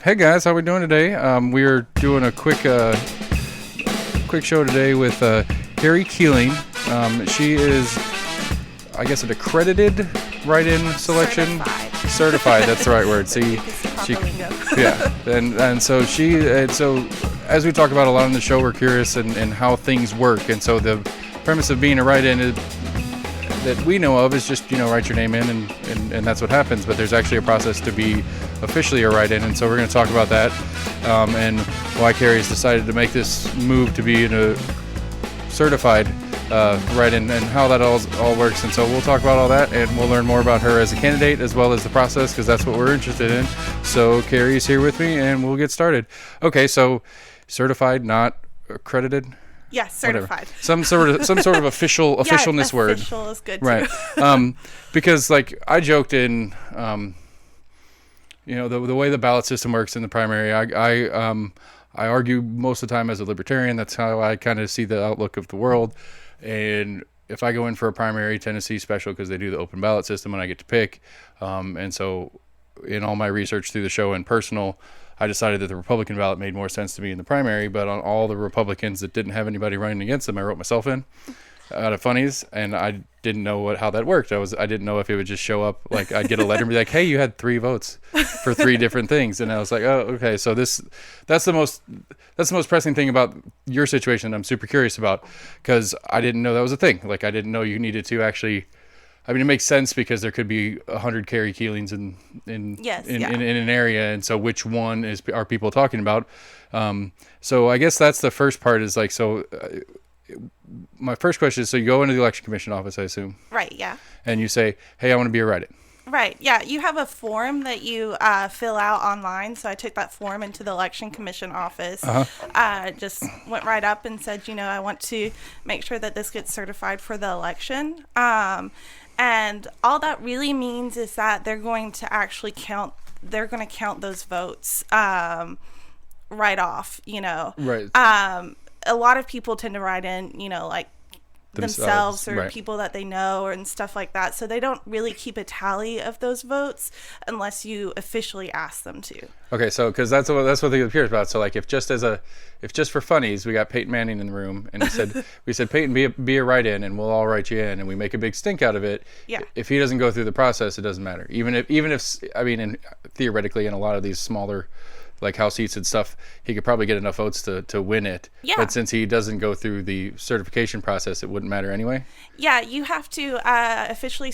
Hey guys, how we doing today? We're doing a quick show today with Kari Keeling. She is, I guess, an accredited write-in selection. Certified. That's the right word. See, yeah, and so as we talk about a lot on the show, we're curious and how things work, and so the premise of being a write-in is, that we know of, is just write your name in and that's what happens. But there's actually a process to be officially a write-in, and so we're going to talk about that and why Kari has decided to make this move to be in a certified write-in and how that all works. And so we'll talk about all that, and we'll learn more about her as a candidate as well as the process, because that's what we're interested in. So Kari's here with me, and we'll get started. Okay, so certified, not accredited. Yes, certified. Some sort of officialness word. Official is good too. Right. Because I joked in, the way the ballot system works in the primary. I argue most of the time as a libertarian. That's how I kind of see the outlook of the world. And if I go in for a primary, Tennessee special, because they do the open ballot system and I get to pick. And so in all my research through the show and personal, I decided that the Republican ballot made more sense to me in the primary, but on all the Republicans that didn't have anybody running against them, I wrote myself in out of funnies, and I didn't know how that worked. I didn't know if it would just show up, like I'd get a letter and be like, hey, you had 3 votes for 3 different things. And I was like, oh, okay. So that's the most pressing thing about your situation I'm super curious about, because I didn't know that was a thing. Like, I didn't know you needed to actually, I mean, it makes sense because there could be 100 Kari Keelings in an area, and so which one are people talking about? So I guess that's the first part. Is like, so my first question is: so you go into the election commission office, I assume, right? Yeah. And you say, "Hey, I want to be a write-in." Right. Yeah. You have a form that you fill out online. So I took that form into the election commission office. Just went right up and said, I want to make sure that this gets certified for the election. And all that really means is that they're going to actually count. They're going to count those votes right off. Right. A lot of people tend to write in, like themselves or right. people that they know and stuff like that. So they don't really keep a tally of those votes unless you officially ask them to. Okay, so because that's what the curious about. So like, if just for funnies, we got Peyton Manning in the room, and we said Peyton, be a write-in, and we'll all write you in, and we make a big stink out of it. Yeah. If he doesn't go through the process, it doesn't matter. Even if I mean, and theoretically, in a lot of these smaller, like House seats and stuff, he could probably get enough votes to win it. Yeah. But since he doesn't go through the certification process, it wouldn't matter anyway. Yeah, you have to officially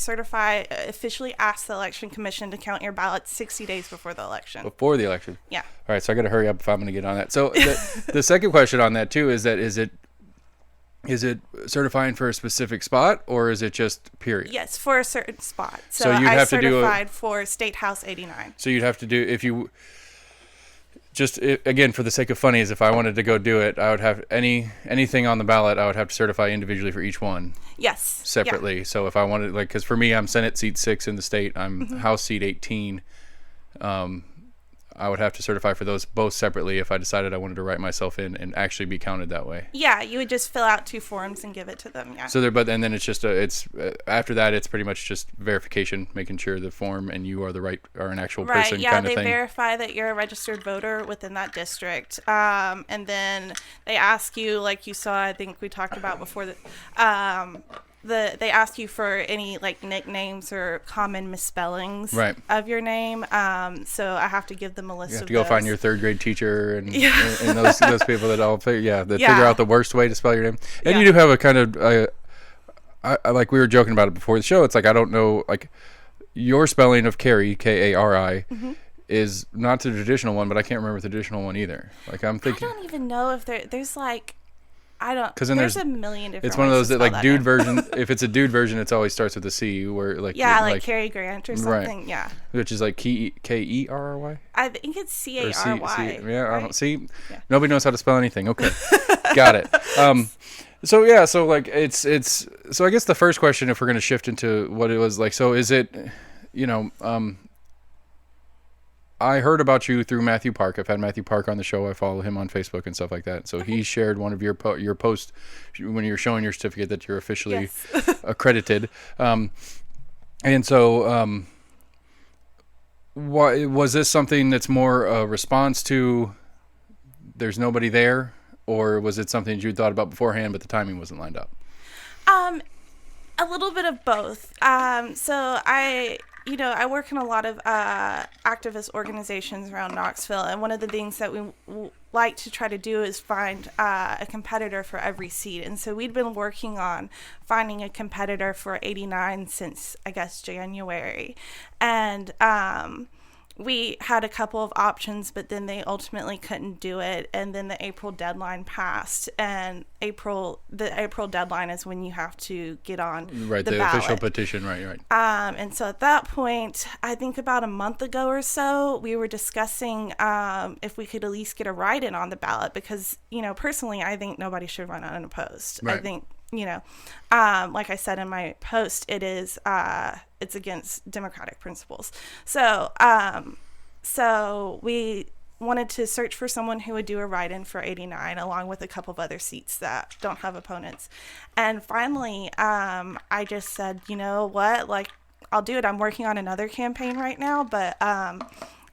ask the election commission to count your ballot 60 days before the election. Before the election. Yeah. All right, so I got to hurry up if I'm going to get on that. So the second question on that too is it certifying for a specific spot, or is it just period? Yes, for a certain spot. So you'd have to do certified for State House 89. So you'd have to do, if you just, again, for the sake of funnies, if I wanted to go do it, I would have anything on the ballot, I would have to certify individually for each one. Yes. Separately. Yeah. So if I wanted, like, because for me, I'm Senate seat 6 in the state, I'm House seat 18. I would have to certify for those both separately if I decided I wanted to write myself in and actually be counted that way. Yeah, you would just fill out 2 forms and give it to them. Yeah. So and then it's just after that, it's pretty much just verification, making sure the form and you are an actual person. Right. Yeah, kind of they thing. Verify that you're a registered voter within that district, and then they ask you, like you saw, I think we talked about before they ask you for any like nicknames or common misspellings of your name. So I have to give them a list. You have to go find your 3rd grade teacher and those people that figure out the worst way to spell your name. And you do have a kind of I like, we were joking about it before the show. It's like, I don't know, like, your spelling of Kari, Kari, is not the traditional one, but I can't remember the traditional one either. Like, I'm thinking, I don't even know if there's like, I don't. Because then there's a million different. It's one of those that, like, dude version. If it's a dude version, it always starts with a C, where like like Cary Grant or something. Right. Yeah. Which is like Kerry. I think it's Cary. Yeah, right? I don't see. Yeah. Nobody knows how to spell anything. Okay, got it. So yeah, so like so I guess the first question, if we're going to shift into what it was like, so is it, I heard about you through Matthew Park. I've had Matthew Park on the show. I follow him on Facebook and stuff like that. So he shared one of your posts when you're showing your certificate that you're officially accredited. And so Why was this something that's more a response to there's nobody there, or was it something you thought about beforehand but the timing wasn't lined up? Um, a little bit of both. So I work in a lot of activist organizations around Knoxville, and one of the things that we like to try to do is find a competitor for every seat. And so we'd been working on finding a competitor for 89 since, I guess, January. And we had a couple of options, but then they ultimately couldn't do it. And then the April deadline passed, and the April deadline is when you have to get on Right, the ballot. official petition, right. And so at that point, I think about a month ago or so, we were discussing if we could at least get a write-in on the ballot, because, personally, I think nobody should run unopposed. Right. I think, like I said in my post, it's against democratic principles. So we wanted to search for someone who would do a write-in for 89, along with a couple of other seats that don't have opponents. And finally, I just said, you know what, like, I'll do it. I'm working on another campaign right now, but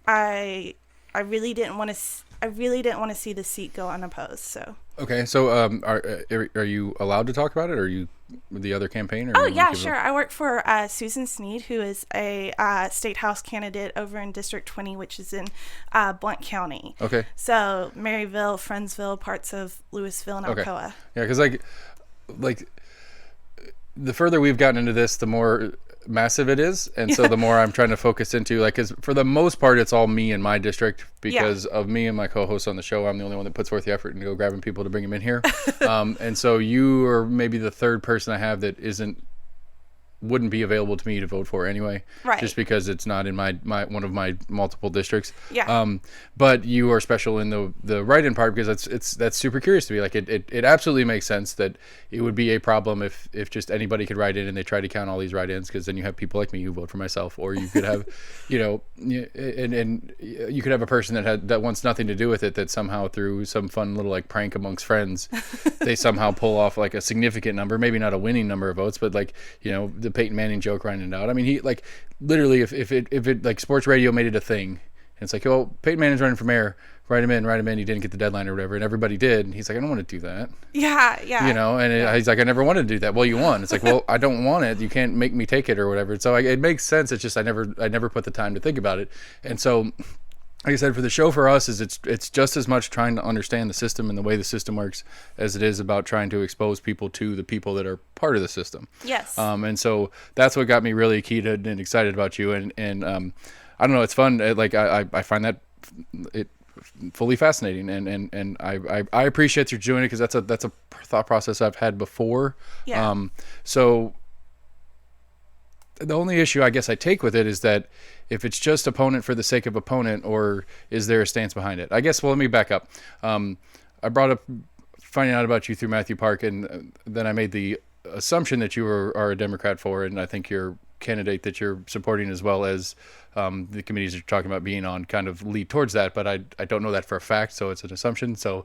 I really didn't want to see the seat go unopposed. So. Okay, so are you allowed to talk about it, or are you the other campaign? Or Oh, yeah, sure. I work for Susan Sneed, who is a state house candidate over in District 20, which is in Blount County. Okay. So Maryville, Friendsville, parts of Louisville, and Okay. Alcoa. Yeah, because like the further we've gotten into this, the more massive it is, and so the more I'm trying to focus into, like, because for the most part it's all me in my district because of me and my co-host on the show. I'm the only one that puts forth the effort and go grabbing people to bring them in here. And so you are maybe the third person I have that wouldn't be available to me to vote for anyway, Right. just because it's not in my one of my multiple districts. Yeah. But you are special in the write-in part, because that's super curious to me. Like, it absolutely makes sense that it would be a problem if just anybody could write in and they try to count all these write-ins, because then you have people like me who vote for myself, or you could have, and you could have a person that wants nothing to do with it, that somehow through some fun little like prank amongst friends, they somehow pull off like a significant number, maybe not a winning number of votes, but like, the Peyton Manning joke running it out. I mean, he, like, literally, if it like sports radio made it a thing, and it's like, oh, Peyton Manning's running for mayor, write him in, he didn't get the deadline or whatever, and everybody did, and he's like, I don't want to do that. Yeah. He's like, I never wanted to do that. Well, you won. It's like, well, I don't want it. You can't make me take it or whatever. So it makes sense. It's just I never put the time to think about it. And so, like I said, for the show, for us, is it's just as much trying to understand the system and the way the system works as it is about trying to expose people to the people that are part of the system. Yes. And so that's what got me really keyed and excited about you. And I don't know, it's fun. Like, I find that it fully fascinating, and I appreciate you doing it, because that's a thought process I've had before. Yeah. So the only issue I guess I take with it is that if it's just opponent for the sake of opponent, or is there a stance behind it? I guess, well, let me back up. I brought up finding out about you through Matthew Park, and then I made the assumption that you are a Democrat for, and I think your candidate that you're supporting, as well as the committees you're talking about being on, kind of lead towards that, but I don't know that for a fact, so it's an assumption. So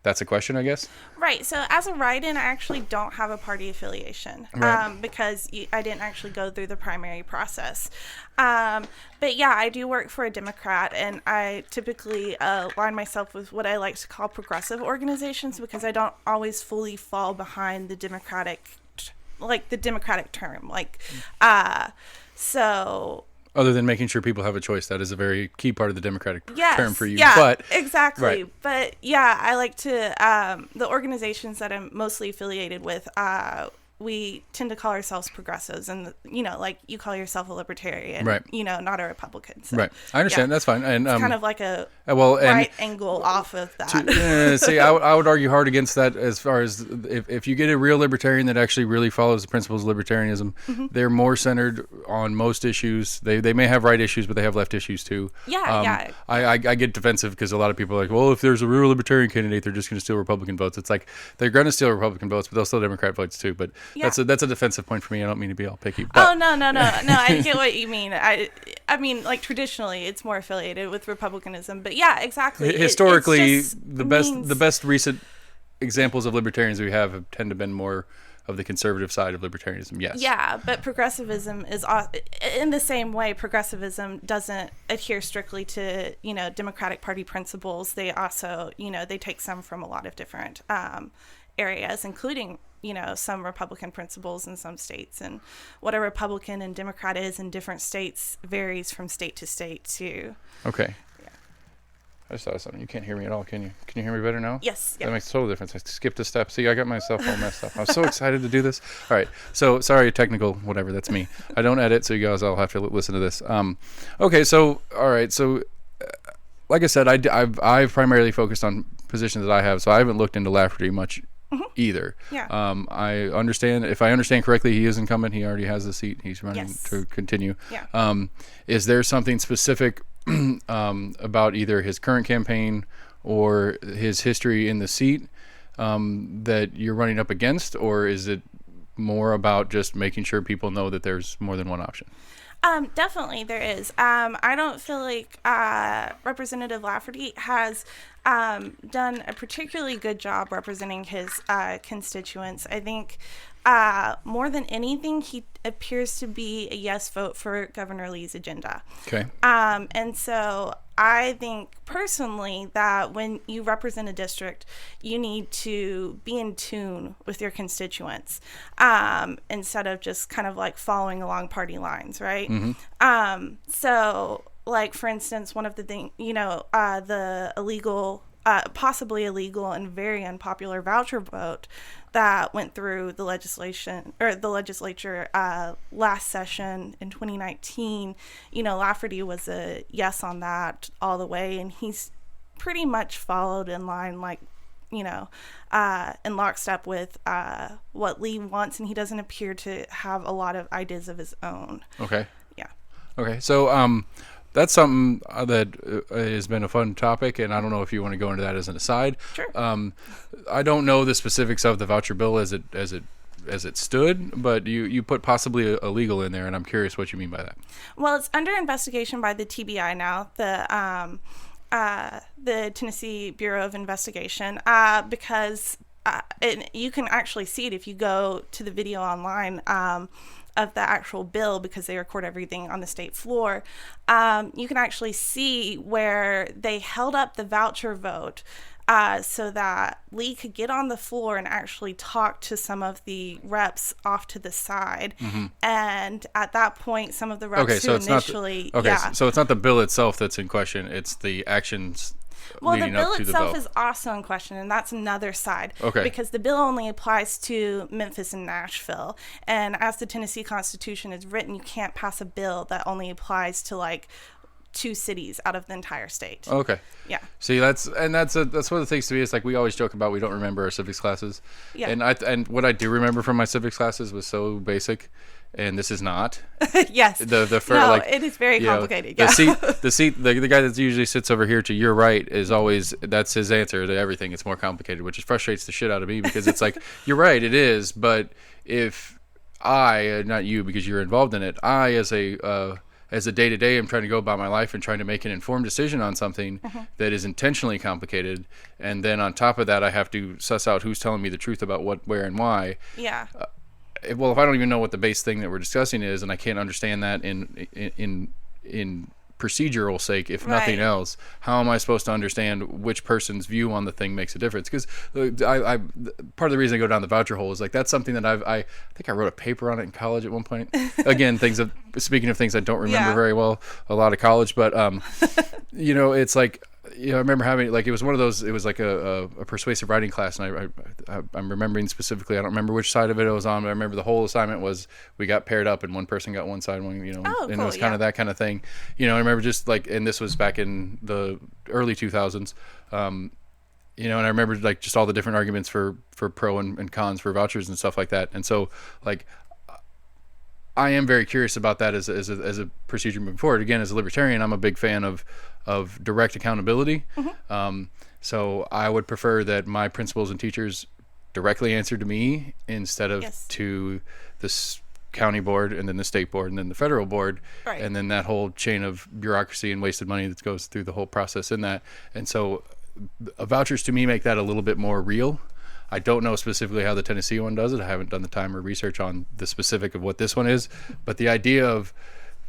that's a question, I guess. Right. So as a write-in, I actually don't have a party affiliation, Right. because I didn't actually go through the primary process. But yeah, I do work for a Democrat, and I typically align myself with what I like to call progressive organizations, because I don't always fully fall behind the Democratic term. So. Other than making sure people have a choice, that is a very key part of the Democratic term for you. Yeah, but exactly. Right. But yeah, I like to, the organizations that I'm mostly affiliated with, we tend to call ourselves progressives, and like you call yourself a libertarian, Right. Not a Republican. So, right, I understand. yeah. That's fine. And It's kind of like a well, and right angle off of that. see, I would argue hard against that, as far as if you get a real libertarian that actually really follows the principles of libertarianism, they're more centered on most issues. They may have right issues, but they have left issues too. Yeah. I get defensive because a lot of people are like, well, if there's a real libertarian candidate, they're just going to steal Republican votes. It's like, they're going to steal Republican votes, but they'll steal Democrat votes too. But Yeah. that's a defensive point for me. I don't mean to be all picky. But, Oh, no. I get what you mean. I mean, like, traditionally, it's more affiliated with republicanism. But yeah, exactly. Historically, It's just the best recent examples of libertarians we have tend to been more of the conservative side of libertarianism. Yes. Yeah, but progressivism is in the same way. Progressivism doesn't adhere strictly to, Democratic Party principles. They also, they take some from a lot of different areas, including, some Republican principles in some states. And what a Republican and Democrat is in different states varies from state to state, too. Okay. I just thought of something. You can't hear me at all, can you? Can you hear me better now? Yes. That makes a total difference. I skipped a step. See, I got myself all messed up. I was so excited to do this. All right. So, sorry, technical, whatever. That's me. I don't edit, so you guys all have to listen to this. Okay. So, all right. So, like I said, I've primarily focused on positions that I have, so I haven't looked into Lafferty much either. Yeah. I understand, if I understand correctly, he is incumbent. He already has the seat. He's running to continue. Yeah. Is there something specific about either his current campaign or his history in the seat that you're running up against, or is it more about just making sure people know that there's more than one option? Definitely there is. I don't feel like Representative Lafferty has done a particularly good job representing his constituents. I think more than anything, he appears to be a yes vote for Governor Lee's agenda. Okay. And so I think personally that when you represent a district, you need to be in tune with your constituents instead of just kind of like following along party lines, right? Mm-hmm. So, like, for instance, one of the things, the illegal, possibly illegal and very unpopular voucher vote that went through the legislature last session in 2019, Lafferty was a yes on that all the way, and he's pretty much followed in line, like, in lockstep with what Lee wants, and he doesn't appear to have a lot of ideas of his own. Okay. Yeah. Okay. So, that's something that has been a fun topic, and I don't know if you want to go into that as an aside. Sure. I don't know the specifics of the voucher bill as it stood, but you put possibly illegal in there, and I'm curious what you mean by that. Well, it's under investigation by the TBI now, the Tennessee Bureau of Investigation, because you can actually see it if you go to the video online of the actual bill, because they record everything on the state floor. You can actually see where they held up the voucher vote so that Lee could get on the floor and actually talk to some of the reps off to the side. Mm-hmm. And at that point, some of the reps so it's not the bill itself that's in question, it's the actions. Well, the bill itself is also in question, and that's another side. Okay. Because the bill only applies to Memphis and Nashville. And as the Tennessee Constitution is written, you can't pass a bill that only applies to, like, 2 cities out of the entire state. Okay. Yeah. See, that's one of the things to me is, like, we always joke about we don't remember our civics classes. Yeah. And what I do remember from my civics classes was so basic. And this is not. Yes. It is very complicated. The guy that usually sits over here to your right is always, that's his answer to everything. It's more complicated, which frustrates the shit out of me, because it's like, you're right, it is. But if I, not you, because you're involved in it, I as a day-to-day am trying to go about my life and trying to make an informed decision on something that is intentionally complicated, and then on top of that I have to suss out who's telling me the truth about what, where, and why. Yeah. Well, if I don't even know what the base thing that we're discussing is, and I can't understand that in procedural sake, if nothing else, how am I supposed to understand which person's view on the thing makes a difference? Because I part of the reason I go down the voucher hole is, like, that's something that I think I wrote a paper on it in college at one point. Again, speaking of things I don't remember very well, a lot of college, but it's like, I remember having, like, it was one of those, it was like a persuasive writing class, and I'm remembering specifically, I don't remember which side of it was on, but I remember the whole assignment was we got paired up and one person got one side, and it was kind of that kind of thing. I remember just, like, and this was back in the early 2000s, and I remember, like, just all the different arguments for pro and cons for vouchers and stuff like that. And so, like, I am very curious about that as a procedure moving forward. Again, as a libertarian, I'm a big fan of direct accountability. Mm-hmm. So I would prefer that my principals and teachers directly answer to me instead of to this county board and then the state board and then the federal board, and then that whole chain of bureaucracy and wasted money that goes through the whole process in that. And so vouchers to me make that a little bit more real. I don't know specifically how the Tennessee one does it. I haven't done the time or research on the specific of what this one is, but the idea of,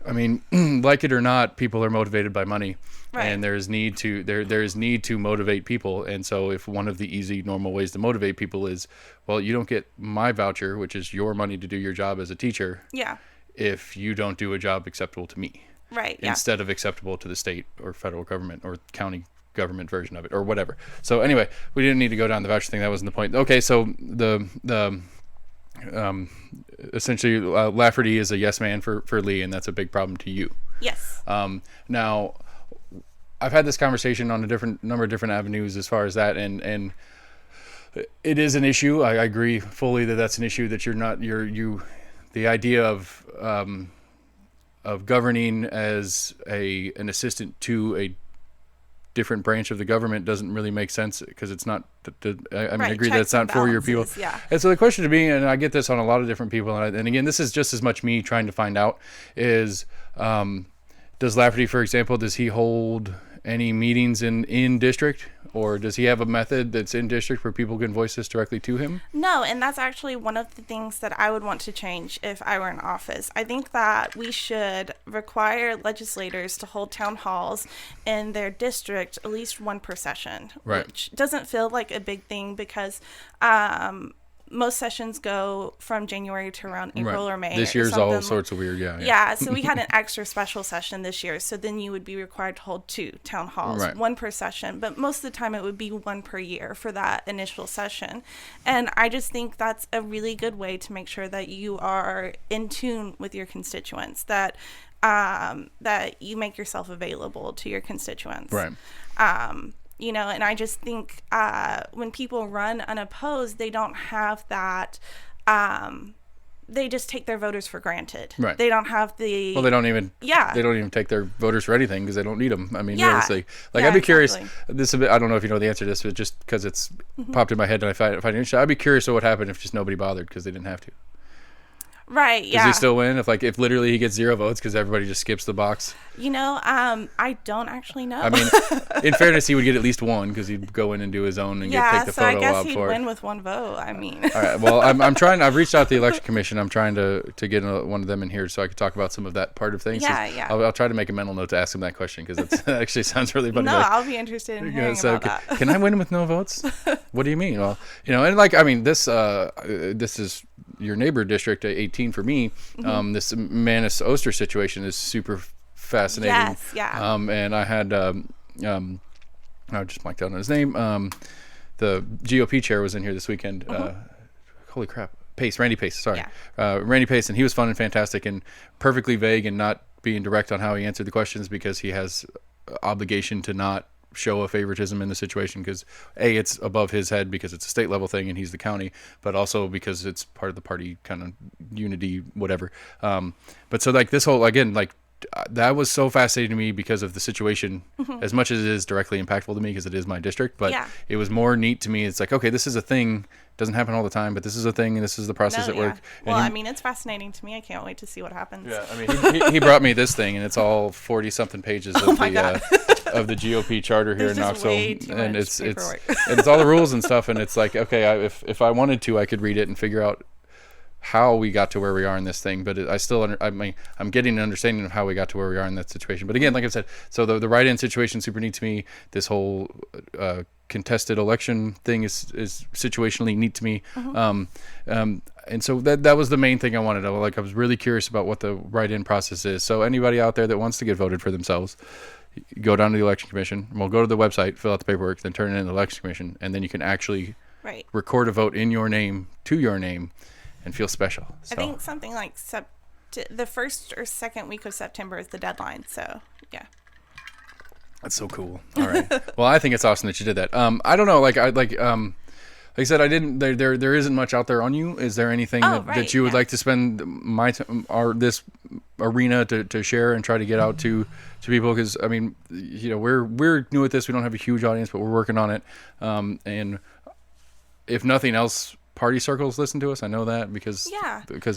I mean, like it or not, people are motivated by money, Right. and there is need to motivate people. And so, if one of the easy, normal ways to motivate people is, well, you don't get my voucher, which is your money to do your job as a teacher, Yeah. if you don't do a job acceptable to me, Right. Yeah. instead of acceptable to the state or federal government or county government version of it or whatever. So anyway, we didn't need to go down the voucher thing. That wasn't the point. Okay, so the essentially Lafferty is a yes man for Lee, and that's a big problem to you. Yes. Now, I've had this conversation on a number of different avenues as far as that, and it is an issue. I agree fully that that's an issue, that the idea of governing as an assistant to a different branch of the government doesn't really make sense, because it's not. I mean, Right, I agree that checks it's not and for your people. balances, yeah. And so the question to me, and I get this on a lot of different people, and again, this is just as much me trying to find out, is does Lafferty, for example, does he hold any meetings in district, or does he have a method that's in district where people can voice this directly to him? No, and that's actually one of the things that I would want to change if I were in office. I think that we should require legislators to hold town halls in their district at least one per session, Right. which doesn't feel like a big thing, because most sessions go from January to around April or May. This or year's all something. sorts of weird, Yeah, so we had an extra special session this year, so then you would be required to hold 2 town halls, Right. 1 per session, but most of the time it would be 1 per year for that initial session. And I just think that's a really good way to make sure that you are in tune with your constituents, that you make yourself available to your constituents. Right. And I just think when people run unopposed, they don't have that. They just take their voters for granted. Right. They don't have the. Well, they don't even. Yeah. They don't even take their voters for anything, because they don't need them. I mean, Yeah. realistically, Yeah, I'd be curious. exactly. This is a bit, I don't know if you know the answer to this, but just because it's popped in my head and I find it interesting, I'd be curious of what happened if just nobody bothered because they didn't have to. Right. Does Yeah. he still win if literally he gets 0 votes because everybody just skips the box? I don't actually know. I mean, in fairness, he would get at least 1, because he'd go in and do his own and take the so I photo guess op he'd for win it. with 1 vote. I mean. All right. Well, I'm trying. I've reached out to the election commission. I'm trying to get one of them in here so I could talk about some of that part of things. Yeah, yeah. I'll try to make a mental note to ask him that question, because that actually sounds really funny. No, I'll be interested in hearing about that. Can I win with no votes? What do you mean? Well, and this is your neighbor district 18 for me. This Manus Oster situation is super fascinating. Yes, yeah. And I had I just blanked out on his name. The GOP chair was in here this weekend. Holy crap. Randy Pace, sorry. Yeah. Randy Pace, and he was fun and fantastic and perfectly vague and not being direct on how he answered the questions, because he has obligation to not show a favoritism in the situation, because it's above his head because it's a state level thing and he's the county, but also because it's part of the party kind of unity, whatever. But so this whole, again, that was so fascinating to me because of the situation, as much as it is directly impactful to me because it is my district, but Yeah. it was more neat to me. It's okay, this is a thing, doesn't happen all the time, but this is a thing, and this is the process at work. Well, And it's fascinating to me. I can't wait to see what happens. yeah, I mean, he brought me this thing, and it's all 40 something pages of my God. of the GOP charter here There's in just Knoxville, way too and much it's paperwork. and it's all the rules and stuff, and it's okay, if I wanted to, I could read it and figure out how we got to where we are in this thing, but I'm getting an understanding of how we got to where we are in that situation. But again, like I said, so the write-in situation super neat to me. This whole contested election thing is situationally neat to me. And so that was the main thing I wanted. I was really curious about what the write-in process is. So anybody out there that wants to get voted for themselves, go down to the election commission. We'll go to the website, fill out the paperwork, then turn it in to the election commission, and then you can actually Right. record a vote in your name, to your name, and feel special. So. I think something like the first or second week of September is the deadline. So, yeah. That's so cool. All right. Well, I think it's awesome that you did that. I don't know. Like I said, I didn't. There isn't much out there on you. Is there anything that you would like to spend this arena to share and try to get out to people? Because I mean, we're new at this. We don't have a huge audience, but we're working on it. And if nothing else, party circles listen to us. I know that because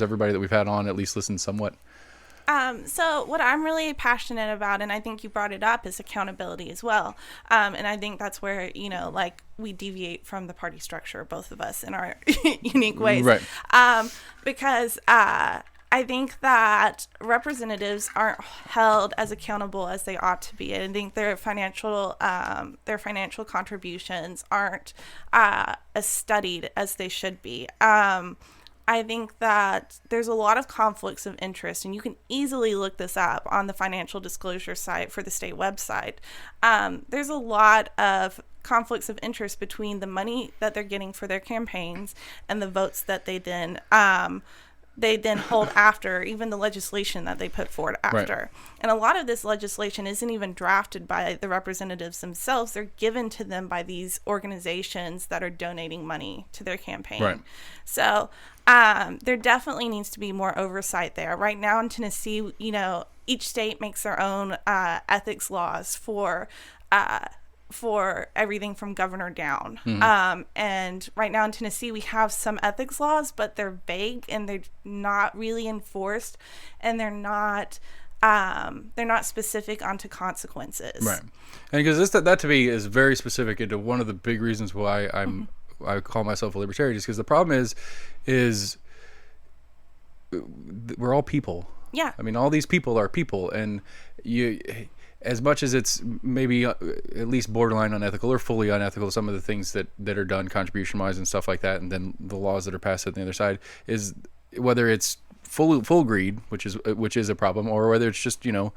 everybody that we've had on at least listens somewhat. So what I'm really passionate about, and I think you brought it up, is accountability as well. And I think that's where, like we deviate from the party structure, both of us in our unique ways. Right. Because I think that representatives aren't held as accountable as they ought to be. I think their financial contributions aren't as studied as they should be. I think that there's a lot of conflicts of interest, and you can easily look this up on the financial disclosure site for the state website. There's a lot of conflicts of interest between the money that they're getting for their campaigns and the votes that they then hold after, even the legislation that they put forward after. Right. And a lot of this legislation isn't even drafted by the representatives themselves. They're given to them by these organizations that are donating money to their campaign. Right. So there definitely needs to be more oversight there. Right now in Tennessee, each state makes their own ethics laws for everything from governor down. Mm-hmm. And right now in Tennessee, we have some ethics laws, but they're vague and they're not really enforced, and they're not specific onto consequences. Right. And because that to me is very specific into one of the big reasons why I call myself a libertarian, is because the problem is we're all people. Yeah. I mean, all these people are people, and as much as it's maybe at least borderline unethical or fully unethical, some of the things that are done contribution-wise and stuff like that, and then the laws that are passed on the other side, is whether it's full greed, which is a problem, or whether it's just, I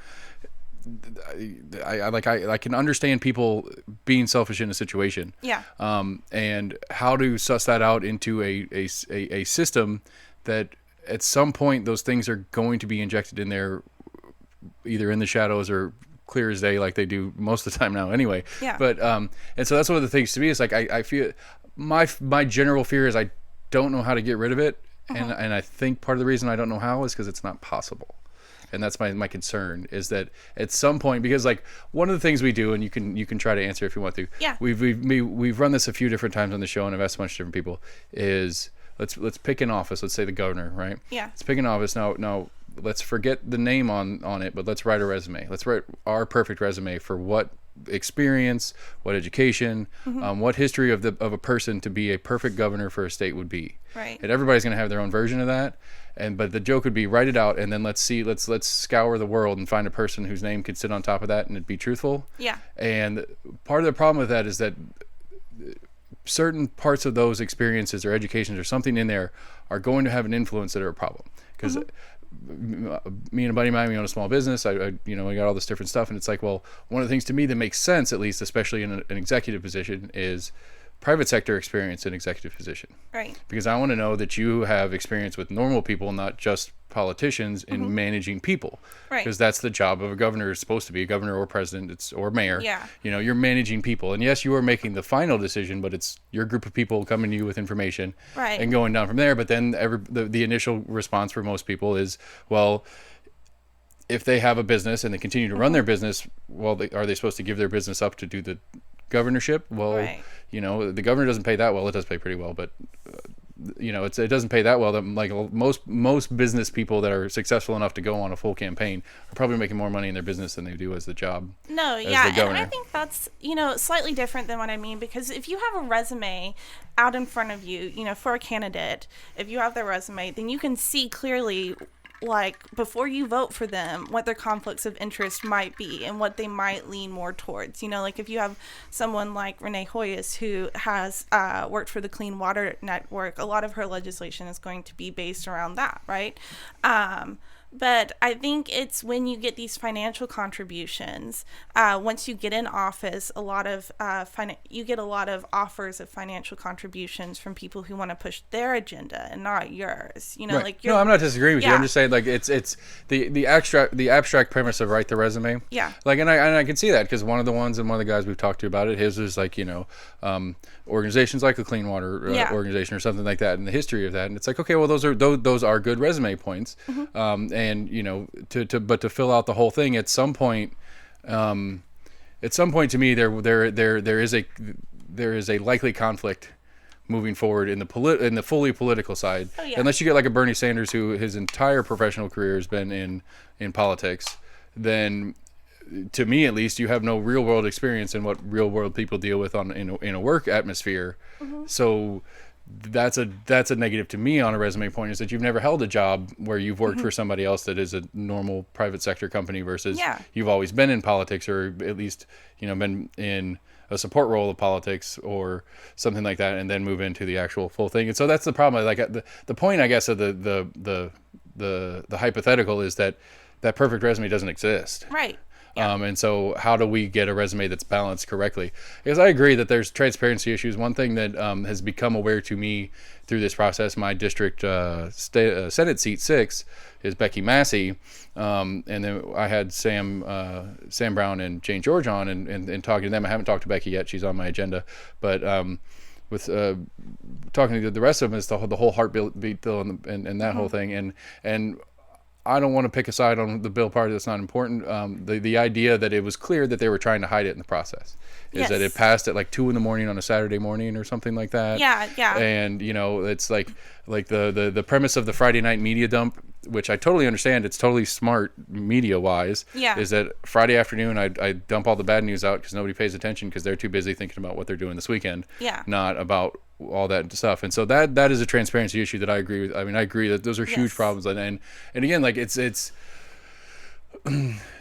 can understand people being selfish in a situation. Yeah. And how to suss that out into a system that at some point those things are going to be injected in there, either in the shadows or clear as day, like they do most of the time now anyway. Yeah. But and so that's one of the things to me is like I feel my general fear is I don't know how to get rid of it. Uh-huh. And I think part of the reason I don't know how is because it's not possible. And that's my concern, is that at some point, because like one of the things we do, and you can try to answer if you want to. Yeah. We've run this a few different times on the show, and I've asked a bunch of different people, is let's pick an office. Let's say the governor, right? Yeah. Let's pick an office. Now let's forget the name on it, but let's write a resume. Let's write our perfect resume for what experience, what education, mm-hmm. What history of a person to be a perfect governor for a state would be. Right. And everybody's going to have their own version of that. But the joke would be, write it out, and then let's scour the world and find a person whose name could sit on top of that and it'd be truthful. Yeah. And part of the problem with that is that certain parts of those experiences or educations or something in there are going to have an influence that are a problem. Because me and a buddy of mine, we own a small business. We got all this different stuff, and it's like, well, one of the things to me that makes sense, at least, especially in an executive position, is private sector experience in executive position. Right. Because I want to know that you have experience with normal people, not just politicians, in managing people. Right. Because that's the job of a governor. Is supposed to be a governor or president, or mayor. Yeah. You're managing people, and yes, you are making the final decision, but it's your group of people coming to you with information, right, and going down from there. But then the initial response for most people is, well, if they have a business and they continue to run their business, well, are they supposed to give their business up to do the governorship? Well, right. The governor doesn't pay that well. It does pay pretty well, but it doesn't pay that well. That, like, most business people that are successful enough to go on a full campaign are probably making more money in their business than they do as the job. No, yeah, and I think that's slightly different than what I mean, because if you have a resume out in front of you, for a candidate, if you have their resume, then you can see clearly, like, before you vote for them, what their conflicts of interest might be and what they might lean more towards. Like if you have someone like Renee Hoyas, who has worked for the Clean Water Network, a lot of her legislation is going to be based around that, right? But I think it's when you get these financial contributions, once you get in office, a lot of you get a lot of offers of financial contributions from people who want to push their agenda and not yours. Right. Like no, I'm not disagreeing with you. I'm just saying, like, it's the abstract premise of write the resume. Yeah. Like, and I can see that, because one of the guys we've talked to about it, his was like, organizations like the Clean Water organization or something like that, and the history of that, and it's like, okay, well, those are good resume points. And to fill out the whole thing at some point to me there is a likely conflict moving forward in the fully political side. Oh, yeah. Unless you get like a Bernie Sanders who his entire professional career has been in politics, then to me at least, you have no real world experience in what real world people deal with in a work atmosphere. So that's a negative to me on a resume point, is that you've never held a job where you've worked for somebody else that is a normal private sector company versus you've always been in politics, or at least been in a support role of politics or something like that, and then move into the actual full thing. And so that's the problem. Like the point, I guess, of the hypothetical is that perfect resume doesn't exist. Right. Yeah. And so how do we get a resume that's balanced correctly? Because I agree that there's transparency issues. One thing that has become aware to me through this process, my district Senate seat 6 is Becky Massey. And then I had Sam Brown and Jane George on and talking to them. I haven't talked to Becky yet. She's on my agenda. But with talking to the rest of them, is the whole heartbeat bill and that whole thing. And I don't want to pick a side on the bill part that's not important. The idea that it was clear that they were trying to hide it in the process is that it passed at like 2 a.m. on a Saturday morning or something like that. Yeah. And it's like the premise of the Friday night media dump, which I totally understand. It's totally smart media wise. Yeah. Is that Friday afternoon I dump all the bad news out because nobody pays attention because they're too busy thinking about what they're doing this weekend. Yeah. Not about all that stuff. And so that is a transparency issue that I agree with. I mean, I agree that those are huge problems. And again, like it's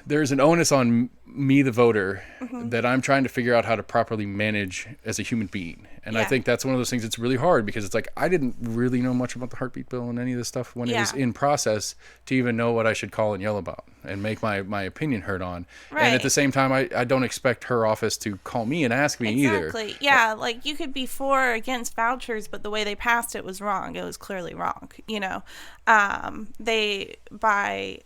there's an onus on me, the voter, that I'm trying to figure out how to properly manage as a human being. And I think that's one of those things that's really hard, because it's like I didn't really know much about the heartbeat bill and any of this stuff when it was in process to even know what I should call and yell about and make my opinion heard on. Right. And at the same time, I don't expect her office to call me and ask me either. Exactly. Yeah, like you could be for or against vouchers, but the way they passed it was wrong. It was clearly wrong. They by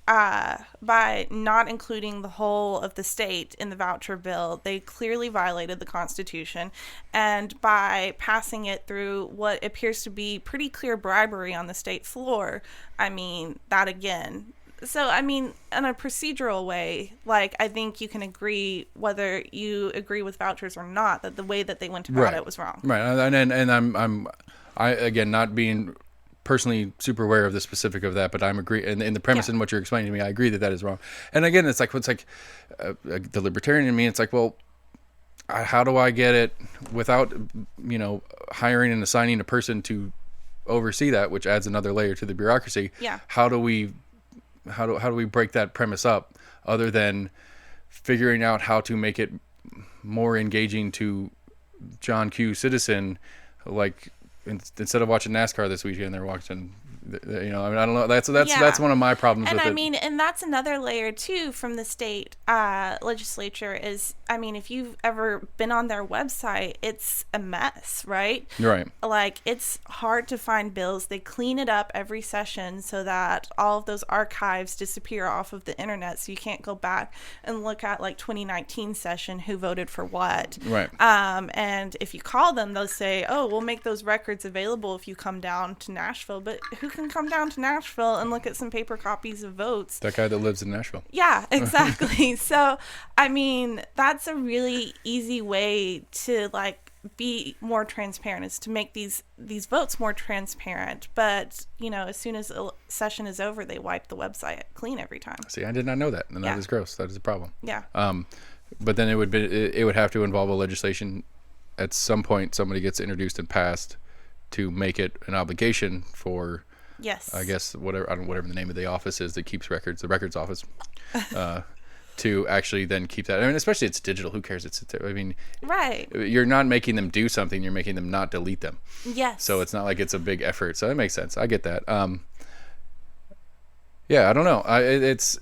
not including the whole of the state in the voucher bill, they clearly violated the Constitution, and by passing it through what appears to be pretty clear bribery on the state floor, I mean, that again. So, I mean, in a procedural way, like, I think you can agree, whether you agree with vouchers or not, that the way that they went about it was wrong. Right. And I again, not being personally super aware of the specific of that, but I'm agree and in the premise in what you're explaining to me, I agree that is wrong. And again, it's like the libertarian in me. It's like, well, how do I get it without hiring and assigning a person to oversee that, which adds another layer to the bureaucracy? Yeah. How do we break that premise up, other than figuring out how to make it more engaging to John Q. citizen, like instead of watching NASCAR this weekend, they're watching. I mean, I don't know. That's one of my problems and with I mean, and that's another layer too from the state legislature is, I mean, if you've ever been on their website, it's a mess, right? Right. Like, it's hard to find bills. They clean it up every session so that all of those archives disappear off of the internet, so you can't go back and look at like 2019 session who voted for what. Right. And if you call them, they'll say, "Oh, we'll make those records available if you come down to Nashville." But who can come down to Nashville and look at some paper copies of votes? That guy that lives in Nashville. Yeah, exactly. So, I mean, that's a really easy way to like be more transparent, is to make these votes more transparent. But as soon as a session is over, they wipe the website clean every time. See, I did not know that, and that is gross. That is a problem. Yeah. But then it would have to involve a legislation at some point. Somebody gets introduced and passed to make it an obligation for. Yes. I guess whatever the name of the office is that keeps records, the records office, to actually then keep that. I mean, especially it's digital. Who cares? Right. You're not making them do something. You're making them not delete them. Yes. So it's not like it's a big effort. So it makes sense. I get that. Yeah, I don't know. It's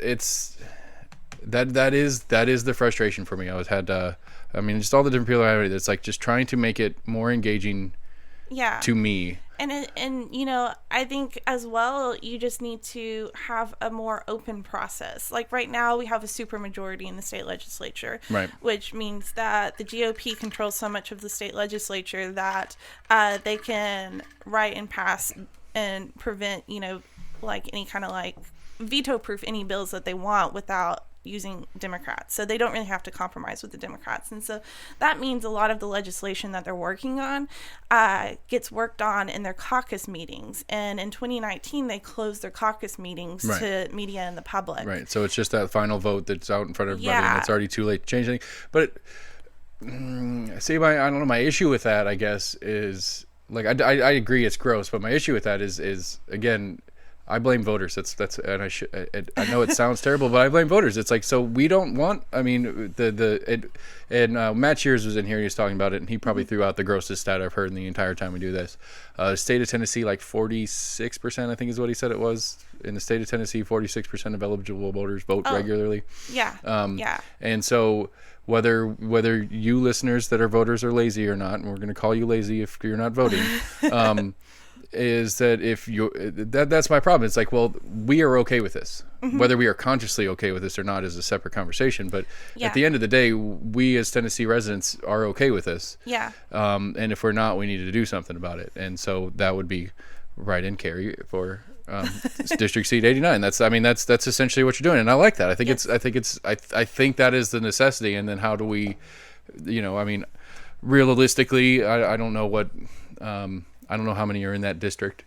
that is the frustration for me. Just all the different people I have. It's like just trying to make it more engaging. Yeah. To me. And I think as well, you just need to have a more open process. Like right now, we have a supermajority in the state legislature, right? Which means that the GOP controls so much of the state legislature that they can write and pass and prevent, like any kind of like veto-proof any bills that they want without using Democrats. So they don't really have to compromise with the Democrats. And so that means a lot of the legislation that they're working on gets worked on in their caucus meetings. And in 2019, they closed their caucus meetings to media and the public. Right. So it's just that final vote that's out in front of everybody, and it's already too late to change anything. But see, I don't know. My issue with that, I guess, is like I agree it's gross, but my issue with that is again, I blame voters. That's and I know it sounds terrible, but I blame voters. It's like, so we don't want. I mean, Matt Shears was in here. He was talking about it, and he probably threw out the grossest stat I've heard in the entire time we do this. State of Tennessee, like 46%, I think is what he said it was. In the state of Tennessee, 46% of eligible voters vote regularly. Yeah. And so whether you listeners that are voters are lazy or not, and we're going to call you lazy if you're not voting. Is that if you that's my problem. It's like, well, we are okay with this. Whether we are consciously okay with this or not is a separate conversation. But at the end of the day, we as Tennessee residents are okay with this. Yeah. And if we're not, we need to do something about it. And so that would be right in Kari for District Seat 89. That's essentially what you're doing, and I like that. I think that is the necessity. And then how do we, realistically, I don't know what. I don't know how many are in that district.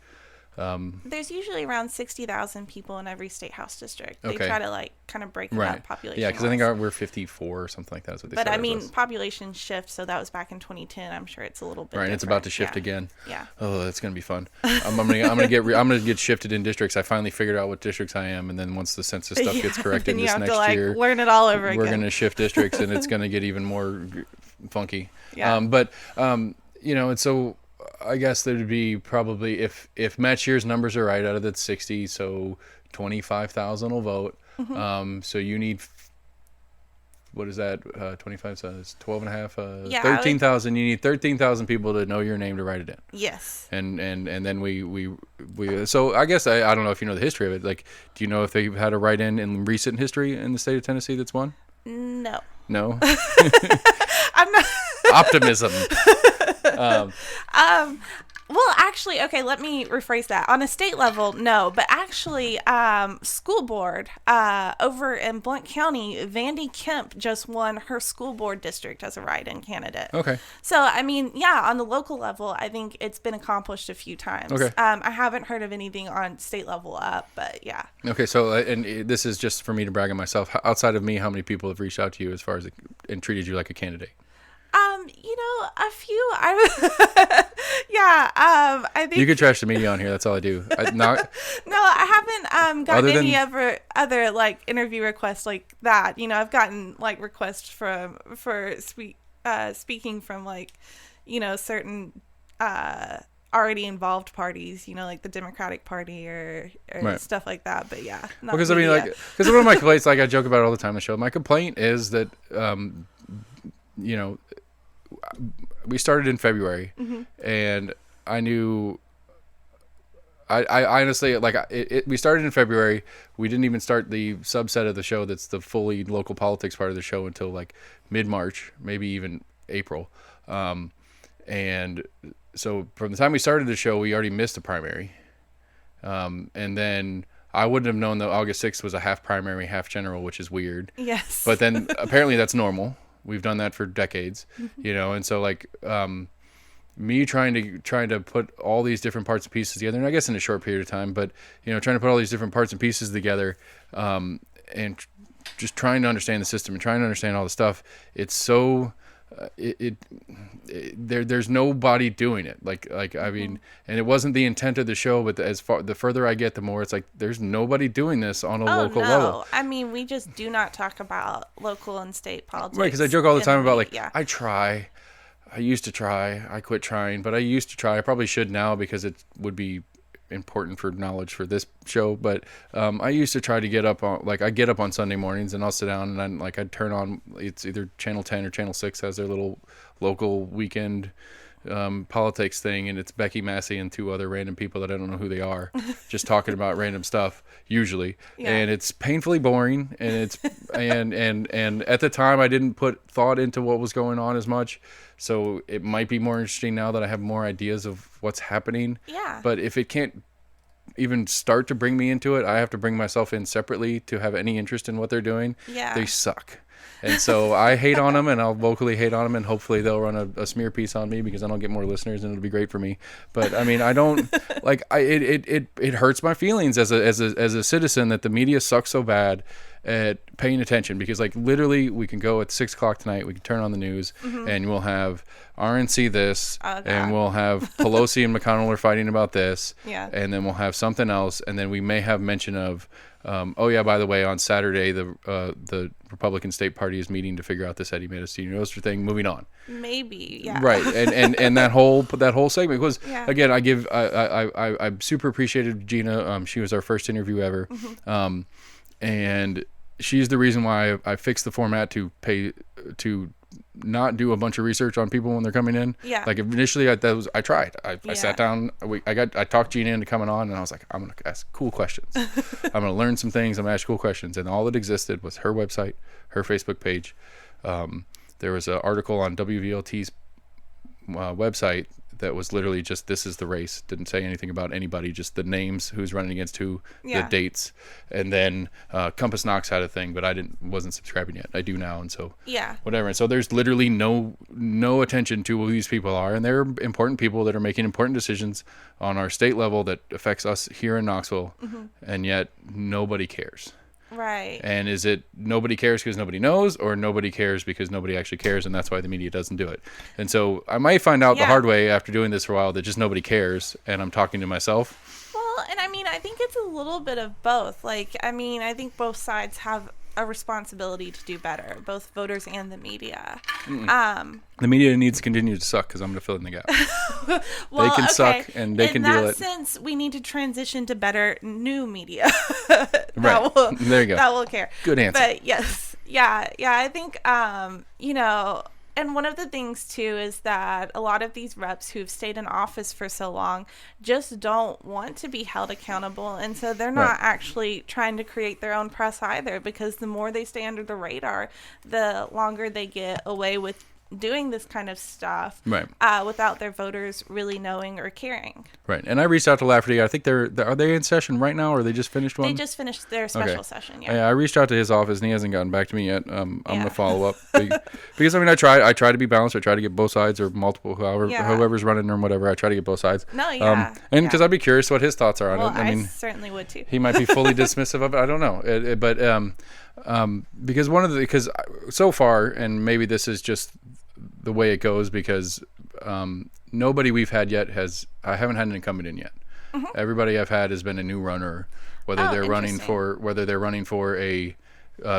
There's usually around 60,000 people in every state house district. They try to kind of break it up population. Yeah, because I think we're 54 or something like that. Is what they but I mean, population shifts, so that was back in 2010. I'm sure it's a little bit. Right, and it's about to shift again. Yeah. Oh, that's gonna be fun. I'm gonna get shifted in districts. I finally figured out what districts I am, and then once the census stuff gets corrected this next year, learn it all over again. We're gonna shift districts, and it's gonna get even more funky. Yeah. And so. I guess there'd be probably if Matt Shear's numbers are right, out of that 60, so 25,000 will vote. So you need, what is that? 25 is 12 and a half. 13,000. You need 13,000 people to know your name to write it in. Yes. And then we so I guess I don't know if you know the history of it. Like, do you know if they've had a write-in in recent history in the state of Tennessee that's won? No. No. I'm not. Optimism. Well, actually, okay, let me rephrase that. On a state level, no, but actually, school board over in Blount County, Vandy Kemp just won her school board district as a write-in candidate. Okay. So, I mean, yeah, on the local level, I think it's been accomplished a few times. Okay. I haven't heard of anything on state level up, but yeah. Okay, so, and this is just for me to brag on myself. Outside of me, how many people have reached out to you as far as and treated you like a candidate? A few. I think you could trash the media on here. That's all I do. No, I haven't gotten any other like interview requests like that. I've gotten like requests for speaking from like certain already involved parties, like the Democratic Party or stuff like that. But yeah, because one of my complaints, like I joke about it all the time on the show. My complaint is that we started in February, and I knew. I honestly, like, we started in February. We didn't even start the subset of the show that's the fully local politics part of the show until like mid-March, maybe even April. And so from the time we started the show, we already missed a primary. And then I wouldn't have known that August 6th was a half primary, half general, which is weird. Yes. But then apparently that's normal. We've done that for decades, and so like me trying to put all these different parts and pieces together, and I guess in a short period of time, but trying to put all these different parts and pieces together, and just trying to understand the system and trying to understand all the stuff. It's so there's nobody doing it. Like I mean, and it wasn't the intent of the show, but the further I get, the more it's like there's nobody doing this on a local level. I mean, we just do not talk about local and state politics. Right, because I joke all the time about like I try. I used to try. I quit trying, but I used to try. I probably should now because it would be important for knowledge for this show. But I used to try to get up on, like, I get up on Sunday mornings and I'll sit down and I'd turn on, it's either Channel 10 or Channel 6 has their little local weekend politics thing, and it's Becky Massey and two other random people that I don't know who they are just talking about random stuff usually. And it's painfully boring, and it's and at the time I didn't put thought into what was going on as much, so it might be more interesting now that I have more ideas of what's happening. But if it can't even start to bring me into it, I have to bring myself in separately to have any interest in what they're doing. Yeah. They suck. And so I hate on them, and I'll vocally hate on them, and hopefully they'll run a smear piece on me because then I'll get more listeners, and it'll be great for me. But I mean, I don't like. It hurts my feelings as a citizen that the media sucks so bad at paying attention, because like literally we can go at 6:00 tonight, we can turn on the news, and we'll have RNC this, and we'll have Pelosi and McConnell are fighting about this, and then we'll have something else, and then we may have mention of. Oh yeah, by the way, on Saturday the Republican State Party is meeting to figure out this Eddie Manis Senior Roaster thing. Moving on. Maybe, yeah. Right, and that whole segment was again. I super appreciated Gina. She was our first interview ever, and she's the reason why I fixed the format to not do a bunch of research on people when they're coming in. Yeah. Like initially, I tried. I sat down. I talked Gina into coming on, and I was like, I'm gonna ask cool questions. I'm gonna learn some things. I'm gonna ask cool questions. And all that existed was her website, her Facebook page. There was an article on WVLT's website that was literally just, this is the race. Didn't say anything about anybody, just the names, who's running against who, the dates. And then Compass Knox had a thing, but I wasn't subscribing yet. I do now, and so whatever. And so there's literally no attention to who these people are, and they're important people that are making important decisions on our state level that affects us here in Knoxville, and yet nobody cares. Right. And is it nobody cares because nobody knows, or nobody cares because nobody actually cares, and that's why the media doesn't do it? And so I might find out the hard way after doing this for a while that just nobody cares, and I'm talking to myself. Well, and I mean, I think it's a little bit of both. Like, I mean, I think both sides have a responsibility to do better, both voters and the media. The media needs to continue to suck, because I'm going to fill in the gap. Well, they can suck, and they can deal it. In that sense, we need to transition to better new media. Right. There you go. That will care. Good answer. But yes. Yeah, I think, you know, and one of the things, too, is that a lot of these reps who've stayed in office for so long just don't want to be held accountable. And so they're not actually trying to create their own press either, because the more they stay under the radar, the longer they get away with doing this kind of stuff without their voters really knowing or caring. Right. And I reached out to Lafferty. I think are they in session right now, or they just finished one? They just finished their special session, I reached out to his office, and he hasn't gotten back to me yet. I'm going to follow up. Because, I mean, I try to be balanced. I try to get both sides, or multiple, whoever's running or whatever. I try to get both sides. No, yeah. And because I'd be curious what his thoughts are on it. I mean, certainly would, too. He might be fully dismissive of it. I don't know. Because so far, and maybe this is just the way it goes, because nobody we've had yet I haven't had an incumbent in yet. Everybody I've had has been a new runner, whether they're running for a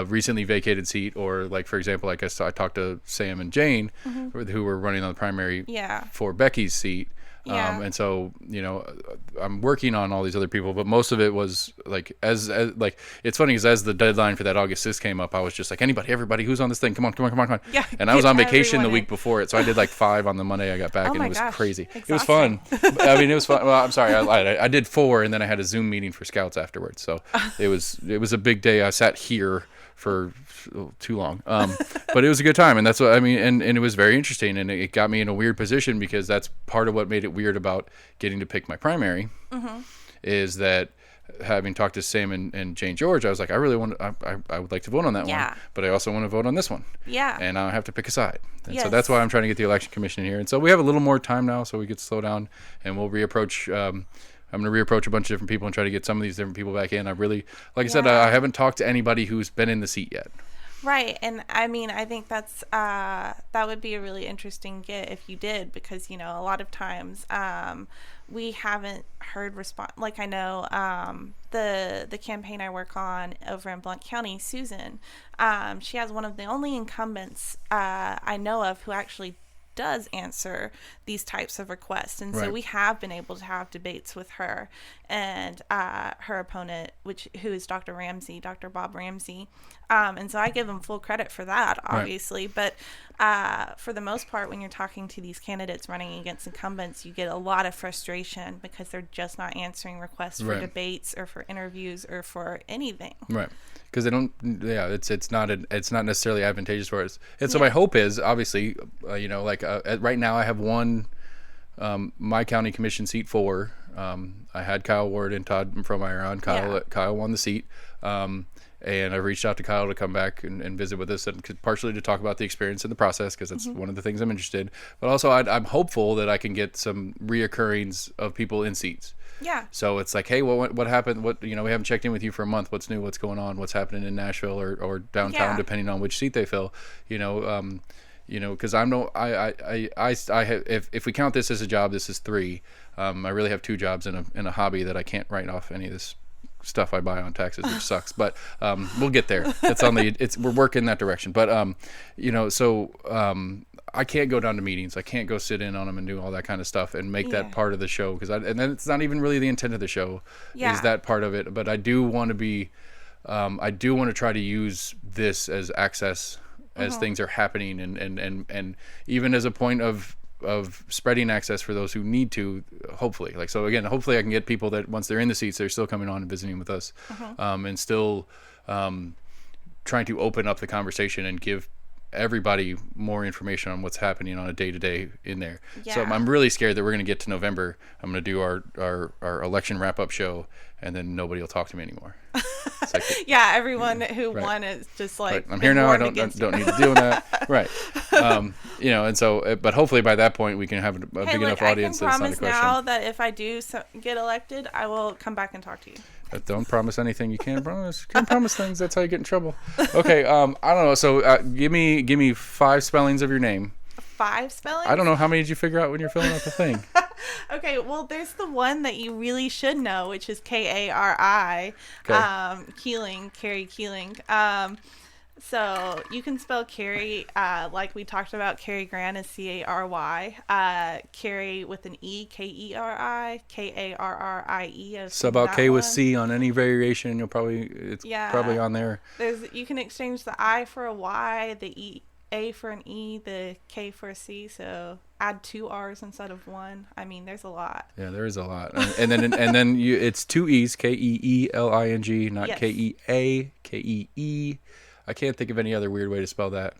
recently vacated seat, or like, for example, like I talked to Sam and Jane, who were running on the primary for Becky's seat. And so, you know, I'm working on all these other people, but most of it was like, as like, it's funny because as the deadline for that August 6th came up, I was just like, everybody who's on this thing, come on. Yeah, and I was on vacation the week before it, so I did like 5 on the Monday I got back, and it was crazy. Exhausting. It was fun. I mean, it was fun. Well, I'm sorry, I lied. I did 4, and then I had a Zoom meeting for Scouts afterwards, so it was a big day. I sat here for too long, but it was a good time, and that's what I mean, and it was very interesting, and it got me in a weird position, because that's part of what made it weird about getting to pick my primary, is that having talked to Sam and Jane George, I was like, I would like to vote on that one, but I also want to vote on this one, and I have to pick a side, and so that's why I'm trying to get the election commission in here, and so we have a little more time now, so we could slow down, and we'll reapproach. I'm going to reapproach a bunch of different people and try to get some of these different people back in. I really, like I said, I haven't talked to anybody who's been in the seat yet. Right, and I mean, I think that's that would be a really interesting get if you did, because, you know, a lot of times we haven't heard response. Like, I know the campaign I work on over in Blount County, Susan, she has one of the only incumbents I know of who actually does answer these types of requests, and so we have been able to have debates with her and her opponent, who is Dr. Bob Ramsey, and so I give him full credit for that, obviously, but for the most part, when you're talking to these candidates running against incumbents, you get a lot of frustration because they're just not answering requests for debates or for interviews or for anything. Right. Because they don't, it's not necessarily advantageous for us. And so my hope is, obviously, right now I have one, my county commission seat 4, I had Kyle Ward and Todd Fromeyer on. Kyle won the seat. And I reached out to Kyle to come back and visit with us, and partially to talk about the experience and the process, because that's one of the things I'm interested in. But also, I'm hopeful that I can get some reoccurrings of people in seats. Yeah. So it's like, hey, what happened? We haven't checked in with you for a month. What's new? What's going on? What's happening in Nashville or downtown, depending on which seat they fill. Because if we count this as a job, this is 3. I really have 2 jobs in a hobby that I can't write off any of this stuff I buy on taxes, which sucks. But we'll get there. We're working that direction. But I can't go down to meetings. I can't go sit in on them and do all that kind of stuff and make that part of the show, and then it's not even really the intent of the show. Is that part of it? But I do want to be. I do want to try to use this as access as things are happening, and even as a point of spreading access for those who need to, hopefully. Hopefully I can get people that once they're in the seats, they're still coming on and visiting with us, and still trying to open up the conversation and give everybody more information on what's happening on a day-to-day in there. So I'm really scared that we're going to get to November. I'm going to do our election wrap-up show, and then nobody will talk to me anymore. It's like, everyone who won is just like, I'm here now. I don't need to deal with that. Right. And so, but hopefully by that point we can have a big enough audience that it's not a question. I can promise now that if I do get elected, I will come back and talk to you. Don't promise anything you can't promise. You can't promise things. That's how you get in trouble. Okay. I don't know. So give me 5 spellings of your name. 5 spellings? I don't know. How many did you figure out when you're filling out the thing? Okay, well, there's the one that you really should know, which is Kari. Okay. Keeling, Kari Keeling. So you can spell Kari, like we talked about. Cary Grant is Cary. Kari with an E, Keri, Karrie. Sub out K with C on any variation. It's probably on there. You can exchange the I for a Y, the A for an E, the K for a C. So add 2 R's instead of 1. I mean, there's a lot. Yeah, there is a lot. And then it's 2 E's, Keeling, not Kea, Kee. I can't think of any other weird way to spell that.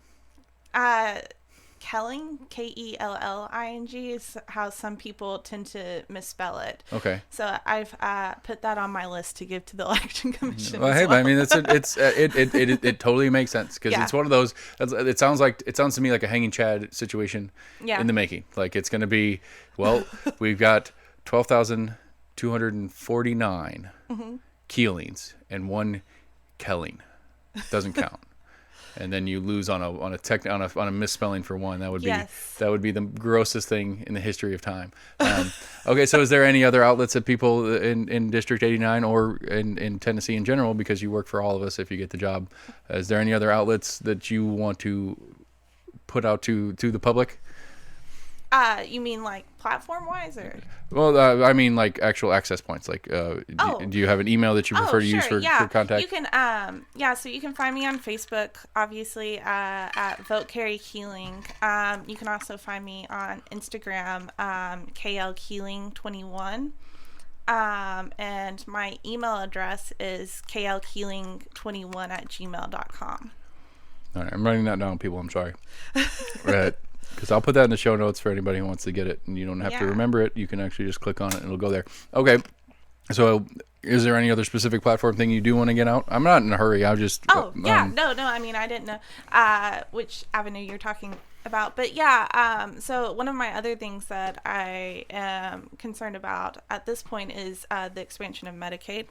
Keeling, Kelling, is how some people tend to misspell it. Okay. So I've put that on my list to give to the election commission. Well, hey, I mean, it totally makes sense, because it's one of those. It sounds to me like a hanging Chad situation in the making. Like it's going to be, we've got 12,249 Keelings and 1 Kelling. Doesn't count. And then you lose on a misspelling for 1. That would be the grossest thing in the history of time. Okay, so is there any other outlets that people in District 89 or in Tennessee in general, because you work for all of us if you get the job, is there any other outlets that you want to put out to the public? You mean like platform-wise, or? Well, I mean like actual access points. Like, do you have an email that you prefer to use for contact? You can, so you can find me on Facebook, obviously, at Vote Kari Keeling. You can also find me on Instagram, KLKeeling21. And my email address is klkeeling21@gmail.com. All right, I'm writing that down, people. I'm sorry. Right. Because I'll put that in the show notes for anybody who wants to get it, and you don't have to remember it. You can actually just click on it and it'll go there. Okay. So is there any other specific platform thing you do want to get out? I'm not in a hurry. I'll just... No. I mean, I didn't know which avenue you're talking about. But so one of my other things that I am concerned about at this point is the expansion of Medicaid,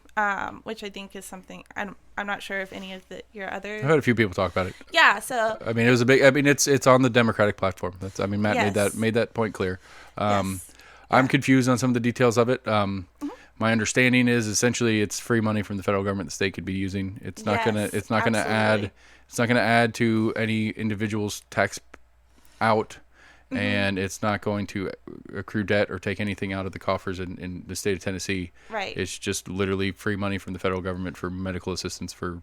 which I think is something... I'm not sure if any of your other... I've had a few people talk about it. Yeah, so... I mean, it was a big... I mean, it's on the Democratic platform. Matt made that point clear. I'm confused on some of the details of it. My understanding is essentially it's free money from the federal government the state could be using. It's not gonna add to any individual's tax out, and it's not going to accrue debt or take anything out of the coffers in the state of Tennessee. Right. It's just literally free money from the federal government for medical assistance for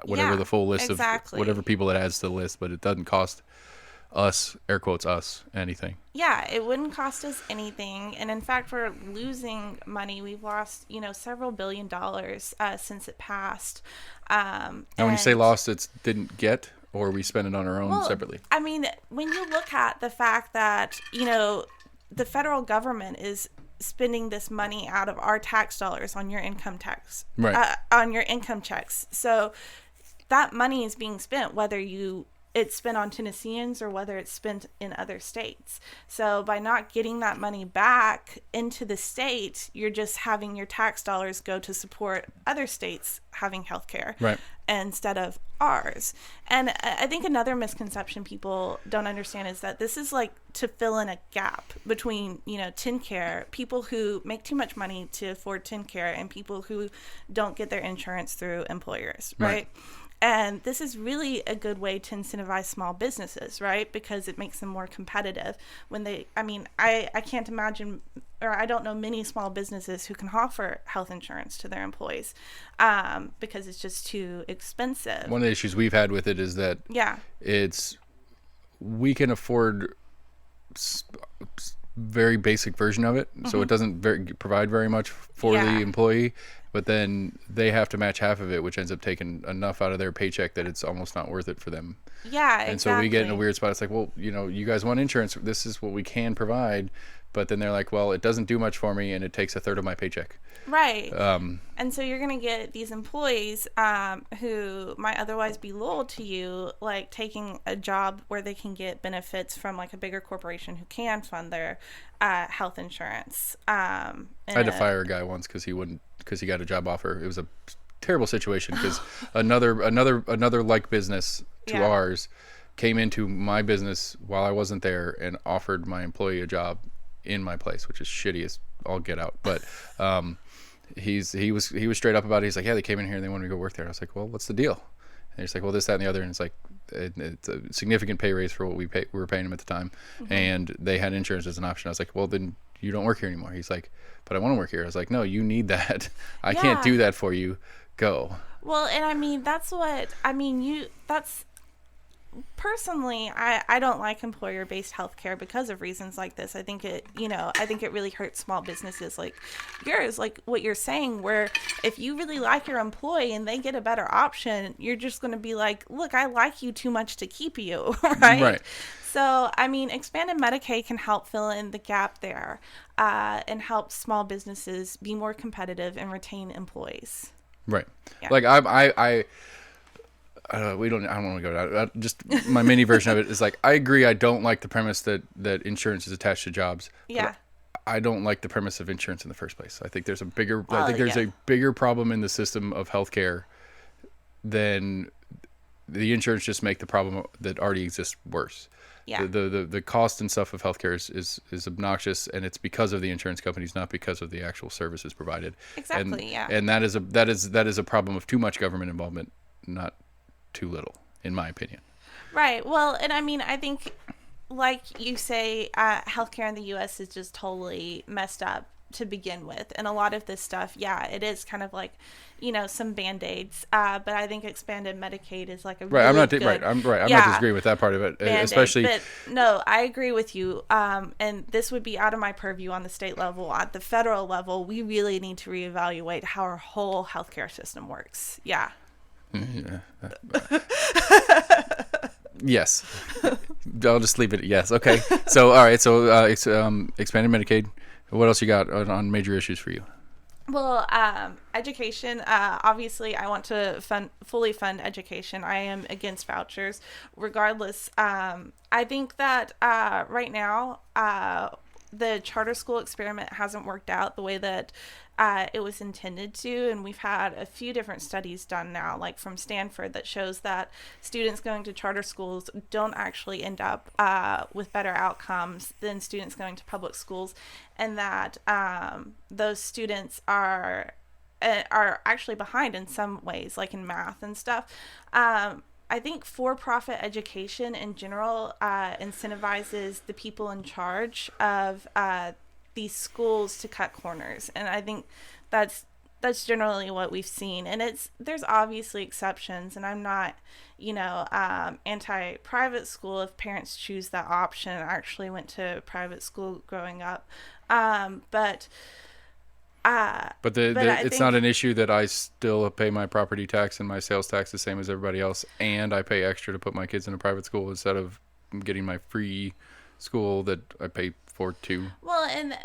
whatever the full list of whatever people it adds to the list, but it doesn't cost us, air quotes us, anything. Yeah, it wouldn't cost us anything. And in fact, we're losing money. We've lost, several $1 billion since it passed. And when you say lost, it's didn't get, or we spend it on our own separately? I mean, when you look at the fact that, the federal government is spending this money out of our tax dollars on your income tax, Right. on your income checks. So that money is being spent, whether it's spent on Tennesseans or whether it's spent in other states. So by not getting that money back into the state, you're just having your tax dollars go to support other states having health care, Right. instead of ours. And I think another misconception people don't understand is that this is like to fill in a gap between, TennCare, people who make too much money to afford TennCare, and people who don't get their insurance through employers, right? And this is really a good way to incentivize small businesses, right? Because it makes them more competitive. I can't imagine, or I don't know many small businesses who can offer health insurance to their employees, because it's just too expensive. One of the issues we've had with it is that we can afford very basic version of it, so it doesn't provide very much for the employee, but then they have to match half of it, which ends up taking enough out of their paycheck that it's almost not worth it for them. Yeah, and exactly. So we get in a weird spot. It's like, well, you guys want insurance, this is what we can provide, but then they're like, well, it doesn't do much for me, and it takes a third of my paycheck. Right. And so you're going to get these employees who might otherwise be loyal to you, like taking a job where they can get benefits from like a bigger corporation who can fund their health insurance. I had to fire a guy once because he got a job offer. It was a terrible situation because another like business to ours came into my business while I wasn't there and offered my employee a job in my place, which is shitty as all get out. But he was straight up about it. He's like, yeah, they came in here and they wanted to go work there. I was like, well, what's the deal? And he's like, well, this, that, and the other. And it's like, it's a significant pay raise for what we were paying him at the time. And they had insurance as an option. I was like, well, then you don't work here anymore. He's like, but I want to work here. I was like, no, you need that. I can't do that for you. Go. Well, and personally, I don't like employer-based healthcare because of reasons like this. I think it really hurts small businesses like yours, like what you're saying, where if you really like your employee and they get a better option, you're just going to be like, look, I like you too much to keep you, right? Right. So, expanded Medicaid can help fill in the gap there, and help small businesses be more competitive and retain employees. Right. Yeah. Like I don't want to go down. Just my mini version of it is like, I agree. I don't like the premise that insurance is attached to jobs. Yeah. I don't like the premise of insurance in the first place. I think there's a bigger problem in the system of healthcare than the insurance just make the problem that already exists worse. Yeah. The cost and stuff of healthcare is obnoxious, and it's because of the insurance companies, not because of the actual services provided. Exactly. And that is a problem of too much government involvement, not too little, in my opinion. Right. Well, and I think, like you say, healthcare in the U.S. is just totally messed up to begin with. And a lot of this stuff, it is kind of like, some Band-Aids. But I think expanded Medicaid is like a really I'm not good, I'm not disagreeing with that part of it, Band-Aid. especially. But no, I agree with you. And this would be out of my purview on the state level. At the federal level, we really need to reevaluate how our whole healthcare system works. Yeah. Yeah. Yes. I'll just leave it at yes. Okay. So, all right. So, expanded Medicaid. What else you got on major issues for you? Well, education, obviously I want to fully fund education. I am against vouchers. Regardless, I think that right now the charter school experiment hasn't worked out the way that it was intended to, and we've had a few different studies done now, like from Stanford, that shows that students going to charter schools don't actually end up with better outcomes than students going to public schools, and that those students are actually behind in some ways, like in math and stuff. I think for-profit education in general incentivizes the people in charge of these schools to cut corners, and I think that's generally what we've seen. And there's obviously exceptions, and I'm not anti-private school if parents choose that option. I actually went to private school growing up, but it's not an issue that I still pay my property tax and my sales tax the same as everybody else, and I pay extra to put my kids in a private school instead of getting my free school that I pay for too. Well, and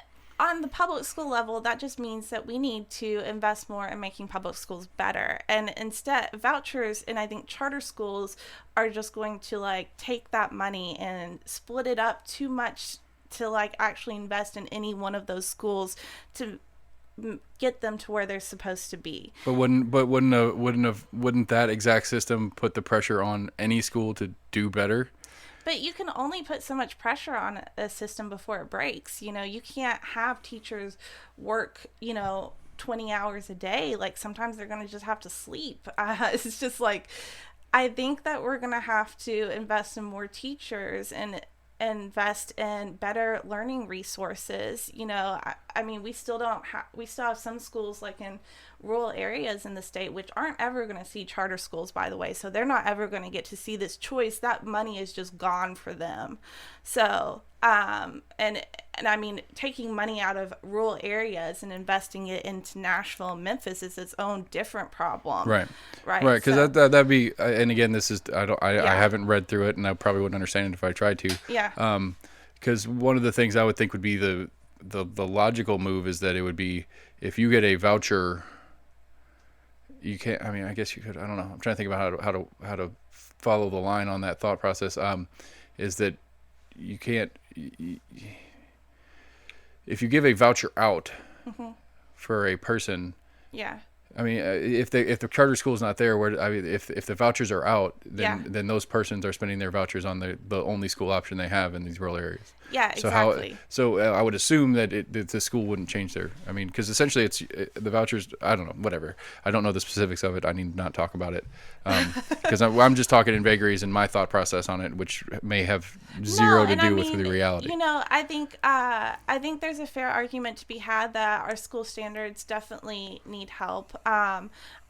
on the public school level, that just means that we need to invest more in making public schools better. And instead, vouchers and I think charter schools are just going to like take that money and split it up too much to like actually invest in any one of those schools to get them to where they're supposed to be. But wouldn't that exact system put the pressure on any school to do better? But you can only put so much pressure on a system before it breaks. You know, you can't have teachers work, 20 hours a day. Like sometimes they're going to just have to sleep. It's just like, I think that we're going to have to invest in more teachers and invest in better learning resources. I mean, we still have some schools like in rural areas in the state which aren't ever going to see charter schools, by the way, so they're not ever going to get to see this choice. That money is just gone for them. So and I mean, taking money out of rural areas and investing it into Nashville and Memphis is its own different problem. Right. Because So, that'd be, and again, this is I haven't read through it, and I probably wouldn't understand it if I tried to. Yeah. Because one of the things I would think would be the logical move is that it would be if you get a voucher, you can't. I mean, I guess you could. I don't know. I'm trying to think about how to follow the line on that thought process. Is that you can't. If you give a voucher out for a person, Yeah. I mean, if the charter school is not there, if the vouchers are out, then those persons are spending their vouchers on the only school option they have in these rural areas. Yeah, exactly. So I would assume that the school wouldn't change their. I mean, because essentially it's the vouchers. I don't know, whatever. I don't know the specifics of it. I need to not talk about it because I'm just talking in vagaries and my thought process on it, which may have zero to do with the reality. I think there's a fair argument to be had that our school standards definitely need help.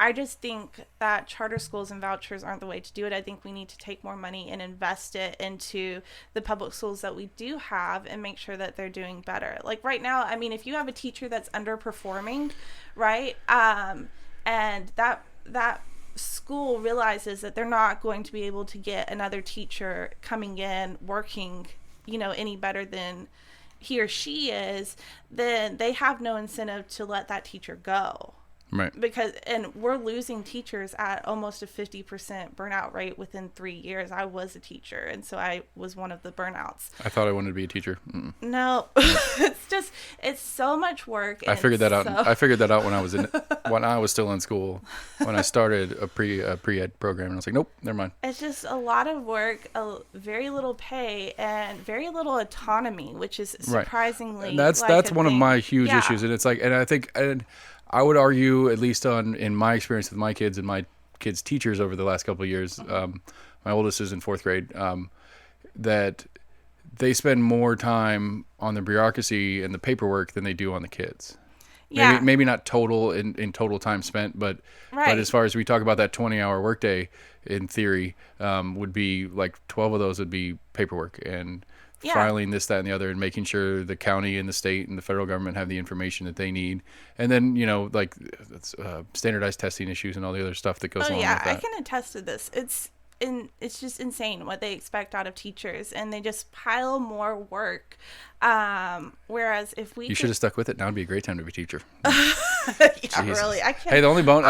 I just think that charter schools and vouchers aren't the way to do it. I think we need to take more money and invest it into the public schools that we do have and make sure that they're doing better. Like right now, I mean, if you have a teacher that's underperforming, right, and that school realizes that they're not going to be able to get another teacher coming in working, any better than he or she is, then they have no incentive to let that teacher go. Right. And we're losing teachers at almost a 50% burnout rate within 3 years. I was a teacher, and so I was one of the burnouts. I thought I wanted to be a teacher. No, it's so much work. I figured that out. I figured that out when I was still in school, when I started a pre-ed program, and I was like, nope, never mind. It's just a lot of work, very little pay, and very little autonomy, which is surprisingly. And that's one of my huge issues, and it's like, and I think, and I would argue, at least in my experience with my kids and my kids' teachers over the last couple of years, my oldest is in 4th grade, that they spend more time on the bureaucracy and the paperwork than they do on the kids. Yeah. Maybe not total in total time spent, but as far as we talk about that 20-hour workday, in theory, would be like 12 of those would be paperwork and filing this, that, and the other, and making sure the county and the state and the federal government have the information that they need. And then, like standardized testing issues and all the other stuff that goes along with that. I can attest to this. It's just insane what they expect out of teachers, and they just pile more work. Whereas if you should have stuck with it, now would be a great time to be a teacher. Really, I can't. Hey, the only bone.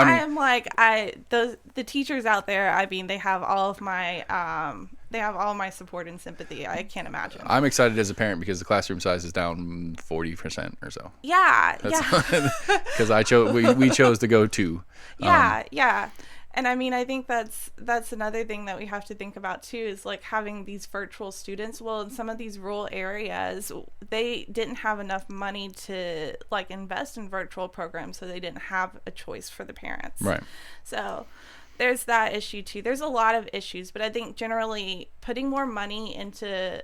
The teachers out there. I mean, they have all of my they have all my support and sympathy. I can't imagine. I'm excited as a parent because the classroom size is down 40% or so. Yeah. Because we chose to go to. Yeah. And I mean, I think that's another thing that we have to think about too, is like having these virtual students. Well, in some of these rural areas, they didn't have enough money to like invest in virtual programs, so they didn't have a choice for the parents. Right. So there's that issue too. There's a lot of issues, but I think generally putting more money into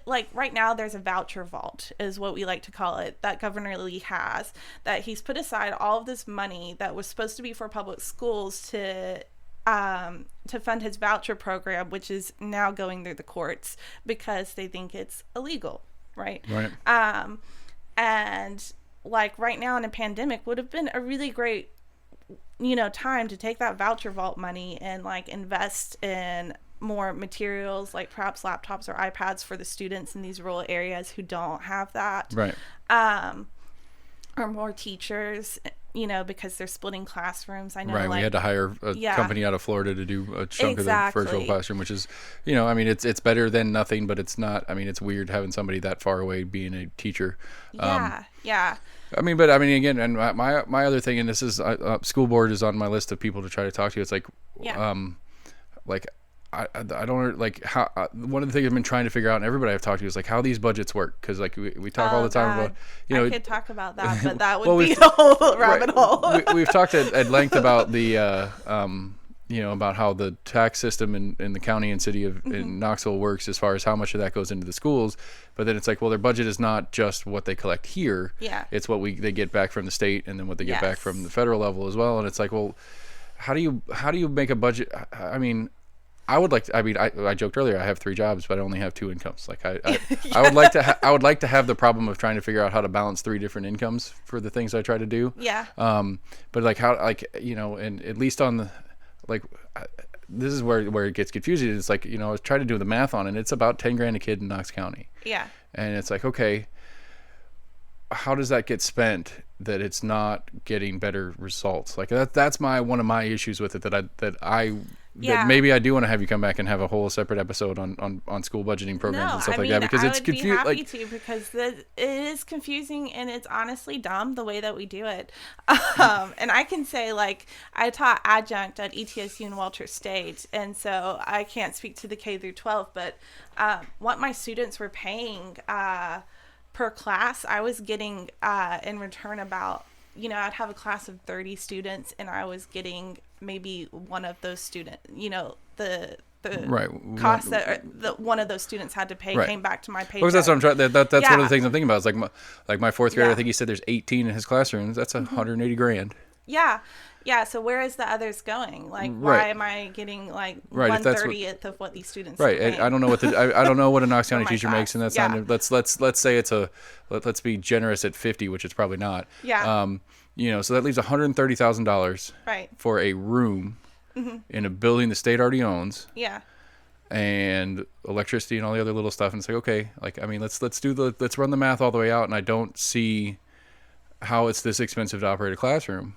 right now there's a voucher vault is what we like to call it that Governor Lee has, that he's put aside all of this money that was supposed to be for public schools to fund his voucher program, which is now going through the courts because they think it's illegal. Right. And like right now in a pandemic would have been a really great time to take that voucher vault money and like invest in more materials, like perhaps laptops or iPads for the students in these rural areas who don't have that. Right. Or more teachers, because they're splitting classrooms. I know, right. We had to hire a company out of Florida to do a chunk of the virtual classroom, which is, it's better than nothing, but it's not. I mean, it's weird having somebody that far away being a teacher. Yeah. Again, and my other thing, and this is school board is on my list of people to try to talk to. It's like, I don't like how one of the things I've been trying to figure out, and everybody I've talked to is like how these budgets work, because like we talk all the time about I could talk about that, but that would be a whole rabbit hole. We've talked at length about the about how the tax system in the county and city of in Knoxville works as far as how much of that goes into the schools, but then it's like, well, their budget is not just what they collect here. It's what they get back from the state, and then what they get back from the federal level as well. And it's like, well, how do you make a budget? I mean, I would like to, I joked earlier, I have 3 jobs, but I only have 2 incomes. Like I would like to I would like to have the problem of trying to figure out how to balance 3 different incomes for the things I try to do. But like how, and at least on the, this is where it gets confusing. It's like, I was trying to do the math on it, and it's about 10 grand a kid in Knox County. And it's like, okay, how does that get spent that it's not getting better results? Like that's one of my issues with it, that maybe I do want to have you come back and have a whole separate episode on school budgeting programs and stuff like that, because it's confusing. I would be happy to, because it is confusing, and it's honestly dumb the way that we do it. And I can say, like, I taught adjunct at ETSU and Walter State, and so I can't speak to the K through 12, but what my students were paying per class, I was getting in return about, I'd have a class of 30 students, and I was getting maybe one of those students, the cost that one of those students had to pay came back to my paycheck. Well, that's what I'm trying. That's one of the things I'm thinking about. It's like my 4th grader. I think he said there's 18 in his classrooms. That's 180 grand. Yeah. So where is the others going? Like, why am I getting like 1/30th of what these students? Right. I don't know what I don't know what a Knox County teacher makes, and that's not. Let's say let's be generous at 50, which it's probably not. So that leaves $130,000 for a room in a building the state already owns. And electricity and all the other little stuff, and it's like, okay, let's run the math all the way out, and I don't see how it's this expensive to operate a classroom.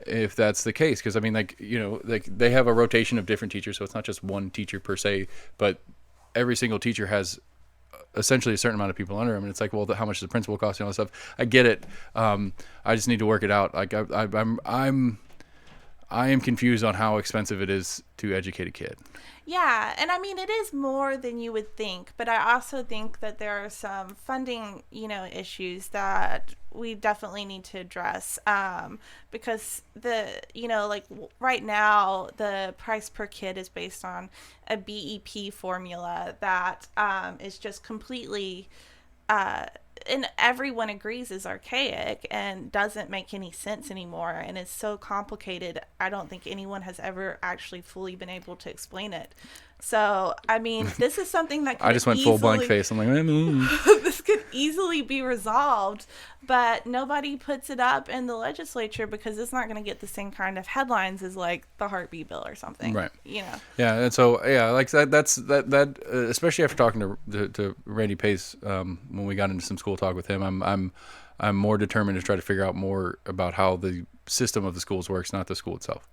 If that's the case, because they have a rotation of different teachers, so it's not just one teacher per se, but every single teacher has essentially a certain amount of people under them, and it's like, well, how much does the principal cost and all that stuff? I get it. I just need to work it out. Like I am confused on how expensive it is to educate a kid. Yeah, and it is more than you would think, but I also think that there are some funding, issues that we definitely need to address, because right now the price per kid is based on a BEP formula that is just completely and everyone agrees is archaic and doesn't make any sense anymore, and is so complicated. I don't think anyone has ever actually fully been able to explain it. So, this is something that could I just went full blank face. I'm like, this could easily be resolved, but nobody puts it up in the legislature because it's not going to get the same kind of headlines as like the heartbeat bill or something. Right. Yeah. And so, like that's especially after talking to Randy Pace, when we got into some school talk with him, I'm more determined to try to figure out more about how the system of the schools works, not the school itself.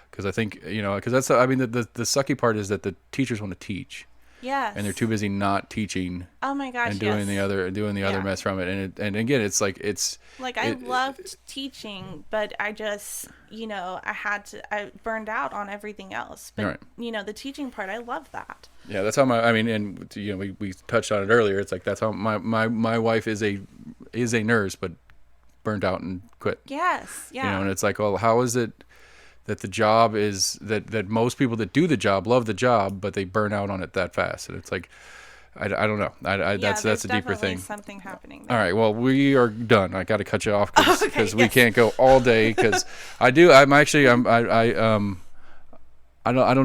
Because I think, because that's, the sucky part is that the teachers want to teach. Yes. And they're too busy not teaching. Oh my gosh. And doing the other mess from it. And again, it's like, I loved teaching, but I just, I burned out on everything else. But, the teaching part, I love that. Yeah, that's how we touched on it earlier. It's like, that's how my wife is a nurse, but burned out and quit. Yes. Yeah. And it's like, well, how is it that the job is that most people that do the job love the job, but they burn out on it that fast? And it's like, I don't know. That's a deeper thing. Something happening there. All right. Well, we are done. I got to cut you off because we can't go all day. Because I don't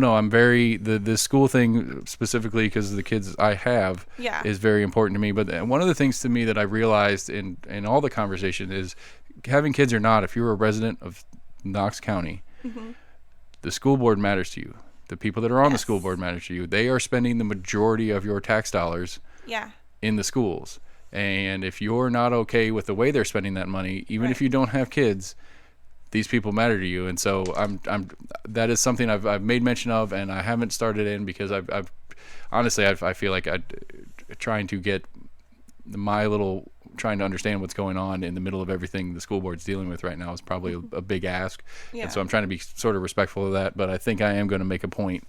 know. I'm very the school thing specifically, because of the kids I have is very important to me. But one of the things to me that I realized in all the conversation is, having kids or not, if you're a resident of Knox County, the school board matters to you. the people that are on the Yes. school board matter to you. They are spending the majority of your tax dollars Yeah. in the schools. And if you're not okay with the way they're spending that money, even if you don't have kids, these people matter to you. And so that is something I've made mention of, and I haven't started in because I've honestly, I feel like trying to get trying to understand what's going on in the middle of everything the school board's dealing with right now is probably a big ask. Yeah. And so I'm trying to be sort of respectful of that, but I think I am going to make a point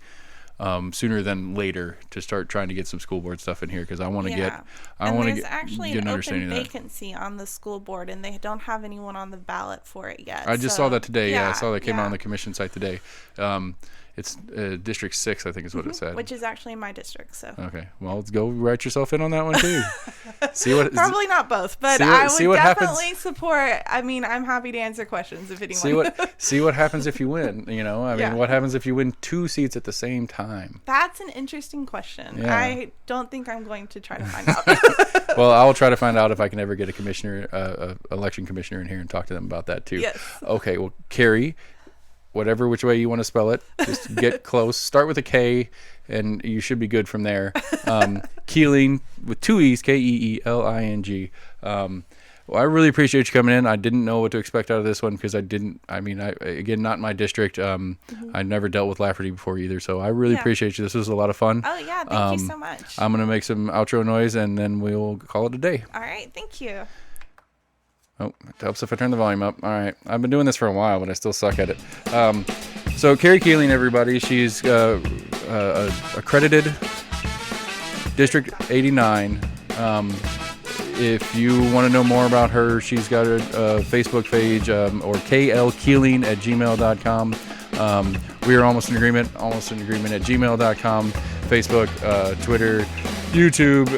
sooner than later to start trying to get some school board stuff in here, because I want to there's actually get an an open understanding of that. vacancy on the school board, and they don't have anyone on the ballot for it yet. I just saw that today. Yeah, I saw that came out on yeah. the commission site today. It's District 6, I think is what it said. Which is actually my district, so. Okay, well, let's go write yourself in on that one too. See what Probably not both, but I would definitely support. I mean, I'm happy to answer questions if anyone. See what happens if you win. You know, I mean, what happens if you win 2 seats at the same time? That's an interesting question. Yeah. I don't think I'm going to try to find out. Well, I'll try to find out if I can ever get election commissioner in here and talk to them about that too. Yes. Okay. Well, Kari, which way you want to spell it, just get close. Start with a K, and you should be good from there. Keeling with 2 E's, Keeling. Well, I really appreciate you coming in. I didn't know what to expect out of this one because again, not my district. I never dealt with Lafferty before either, so I really appreciate you. This was a lot of fun. Oh yeah, thank you so much. I'm gonna make some outro noise, and then we'll call it a day. All right, thank you. Oh, it helps if I turn the volume up. All right. I've been doing this for a while, but I still suck at it. So Kari Keeling, everybody, she's accredited District 89. If you want to know more about her, she's got a Facebook page or klkeeling@gmail.com. We are almost in agreement at gmail.com, Facebook, Twitter, YouTube,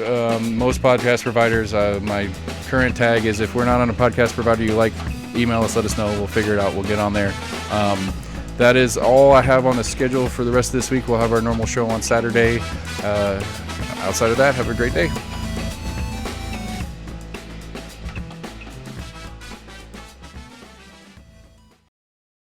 most podcast providers. My current tag is, if we're not on a podcast provider you like, email us, let us know. We'll figure it out. We'll get on there. That is all I have on the schedule for the rest of this week. We'll have our normal show on Saturday. Outside of that, have a great day.